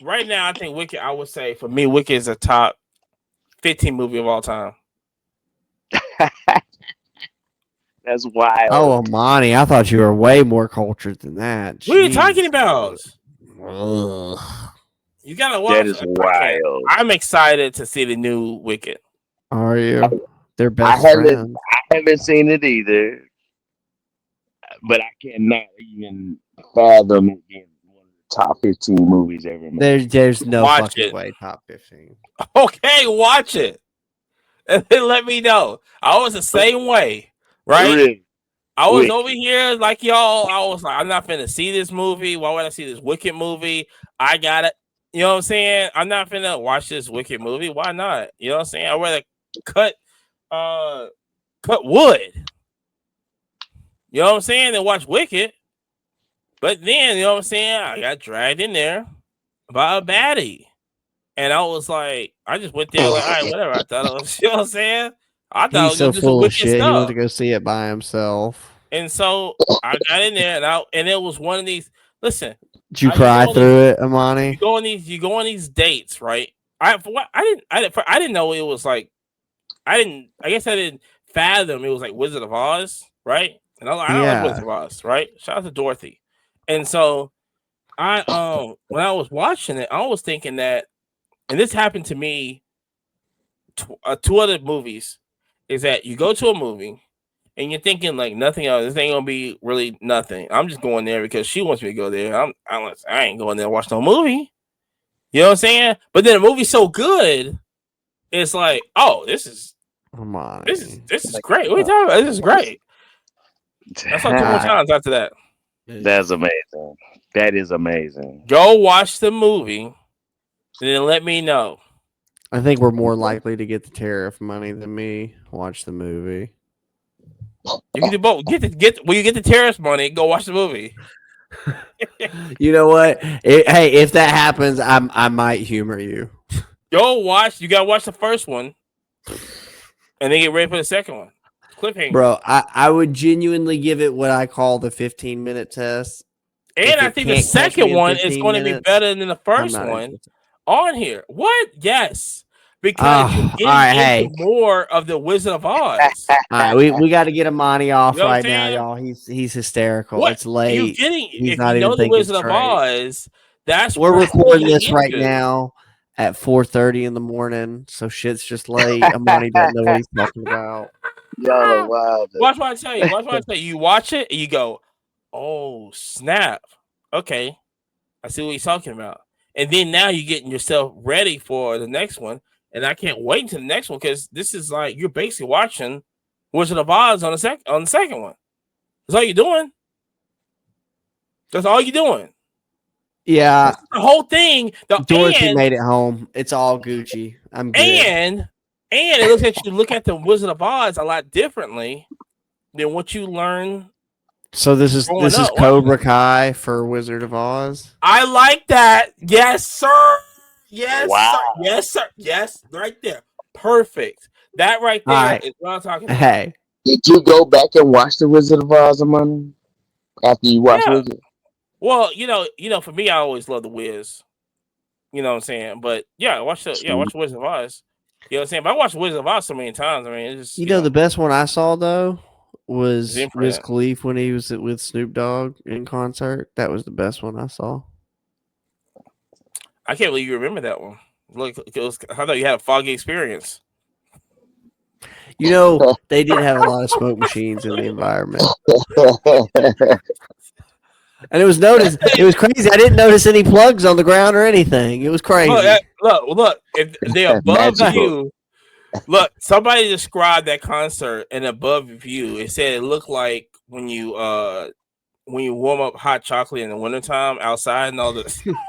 Right now, I think Wicked, I would say, for me, Wicked is a top 15 movie of all time. That's wild. Oh, Amani, I thought you were way more cultured than that. What are you talking about? Ugh. You gotta watch. That is wild. I'm excited to see the new Wicked. Are you? They're best friends. I haven't seen it either, but I cannot even fathom it being one of the top 15 movies ever made. There's no watch fucking it. way top 15. Okay, watch it. and then let me know. I was the same way, right? Really? I was Wicked. over here like y'all. I was like, I'm not finna see this movie. Why would I see this Wicked movie? I got it. You know what I'm saying? I'm not finna watch this Wicked movie. Why not? You know what I'm saying? I'd rather cut wood. You know what I'm saying? Than watch Wicked. But then, you know what I'm saying? I got dragged in there by a baddie. And I was like, I just went there like, all right, whatever. I thought it was, you know what I'm saying? I thought I He's was so gonna do some full of wicked shit. He went stuff. to go see it by himself. And so I got in there and it was one of these. Listen, Did you cry through it, Amani? you go on these dates, right? I didn't know it was like I guess I didn't fathom it was like Wizard of Oz, right? And I don't like Wizard of Oz, right? Shout out to Dorothy. And so I when I was watching it, I was thinking that, and this happened to me two other movies, is that you go to a movie and you're thinking like nothing else. This ain't gonna be really nothing. I'm just going there because she wants me to go there. I ain't going there to watch no movie. You know what I'm saying? But then the movie's so good, it's like, oh, this is great. What are you talking about? This is great. I saw 2 more times after that. That's amazing. That is amazing. Go watch the movie, and then let me know. I think we're more likely to get the tariff money than me. Watch the movie. You can do both. When you get the tariff money, go watch the movie. You know what? Hey, if that happens, I might humor you. Go watch. You gotta watch the first one, and then get ready for the second one. Cliffhanger, bro. I would genuinely give it what I call the 15-minute test. And I think the second one is going to be better than the first one on here. What? Yes. Because you're getting into more of the Wizard of Oz. All right, we got to get Amani off right now, y'all. He's hysterical. What? It's late. He's not even the Wizard of Oz, we're recording this right now at 4:30 in the morning, so shit's just late. Amani doesn't know what he's talking about. Yo, wow. Watch what I tell you. You watch it and you go, oh, snap. Okay. I see what he's talking about. And then now you're getting yourself ready for the next one. And I can't wait until the next one because this is like you're basically watching Wizard of Oz on the second one. That's all you're doing. That's all you're doing. Yeah. That's the whole thing. Dorothy made it home. It's all Gucci. I'm good. And it looks at you look at the Wizard of Oz a lot differently than what you learn. So this is Cobra Kai for Wizard of Oz. I like that. Yes, sir. Yes, wow. Sir. Yes, sir. Yes, right there. Perfect. That right there is what I'm talking about. Hey, did you go back and watch the Wizard of Oz, Amani, after you watched Wizard? Well, you know, for me, I always love the Wiz. You know what I'm saying? But yeah, watch the Wizard of Oz. You know what I'm saying? But I watched Wizard of Oz so many times. I mean, it's just you know the best one I saw though was Wiz Khalifa when he was with Snoop Dogg in concert. That was the best one I saw. I can't believe you remember that one. Look, I thought you had a foggy experience. You know, they did have a lot of smoke machines in the environment. And it was crazy. I didn't notice any plugs on the ground or anything. It was crazy. Look, if they're above you. Look, somebody described that concert and above view. It said it looked like when you warm up hot chocolate in the wintertime outside and all this. Shout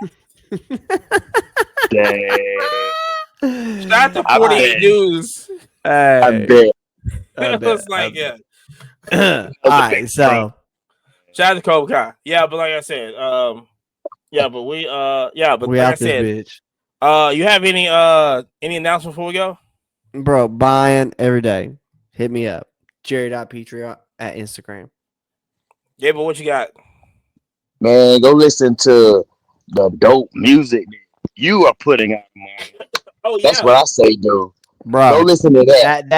out to 48 News. I bet. It was like, yeah. All right, so shout out to Cobra Kai. Yeah, but like I said, but like I said, bitch. You have any announcements before we go? Bro, buying every day. Hit me up. Jerry.Petrie at Instagram. Yeah, but what you got? Man, go listen to the dope music you are putting out, man. Oh, yeah. That's what I say, dude. Bro, go listen to that.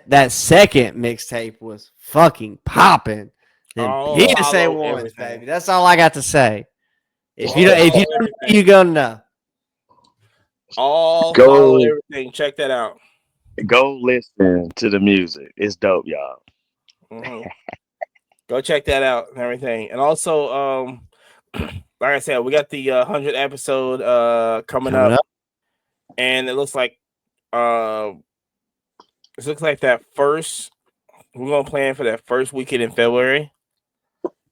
That second mixtape was fucking popping. PSA ones, baby. That's all I got to say. If you don't, you gonna know. Follow everything. Check that out. Go listen to the music. It's dope, y'all. Mm-hmm. Go check that out and everything. And also, like I said, we got the 100th episode coming up. And it looks like It looks like that first. We're gonna plan for that first weekend in February,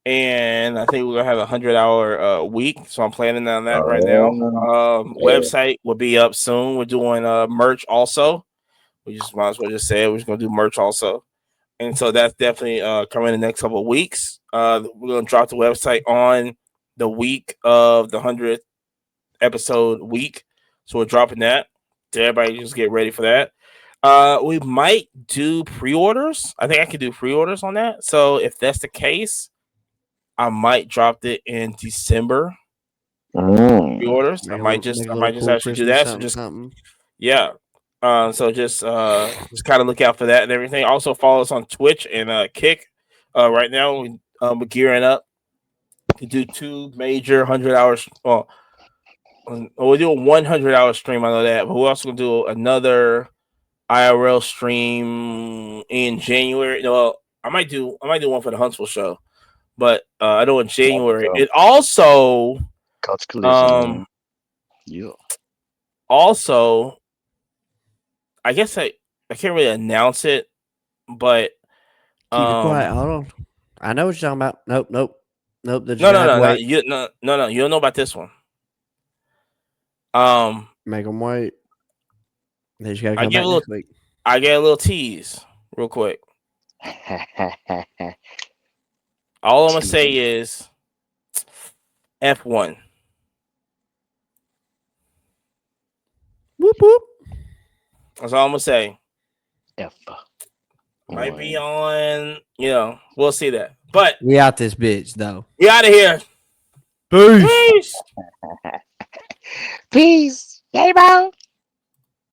and I think we're gonna have 100-hour week. So I'm planning on that right now. Website will be up soon. We're doing merch also. We just might as well just say it. We're just gonna do merch also, and so that's definitely coming in the next couple of weeks. We're gonna drop the website on the week of the 100th episode week, so we're dropping that. So everybody just get ready for that. We might do pre-orders. I think I can do pre-orders on that. So if that's the case, I might drop it in December. Pre-orders. I might just actually do that. So just yeah. So just kind of look out for that and everything. Also follow us on Twitch and Kick. Right now we're gearing up to do 2 major 100-hours. Well, we're doing 100-hour stream. I know that, but we're also gonna do another IRL stream in January. No, I might do one for the Huntsville show, but I know in January. It also also, I guess I can't really announce it, but keep it quiet. Hold on, I know what you're talking about. Nope. No. You don't know about this one. Make them wait. They just gotta come back next week. I get a little tease real quick. All I'm gonna say is F1. Whoop whoop. That's all I'm gonna say. F. Might be on, we'll see that. But we out this bitch though. We out of here. Peace. Peace. Hey, bro.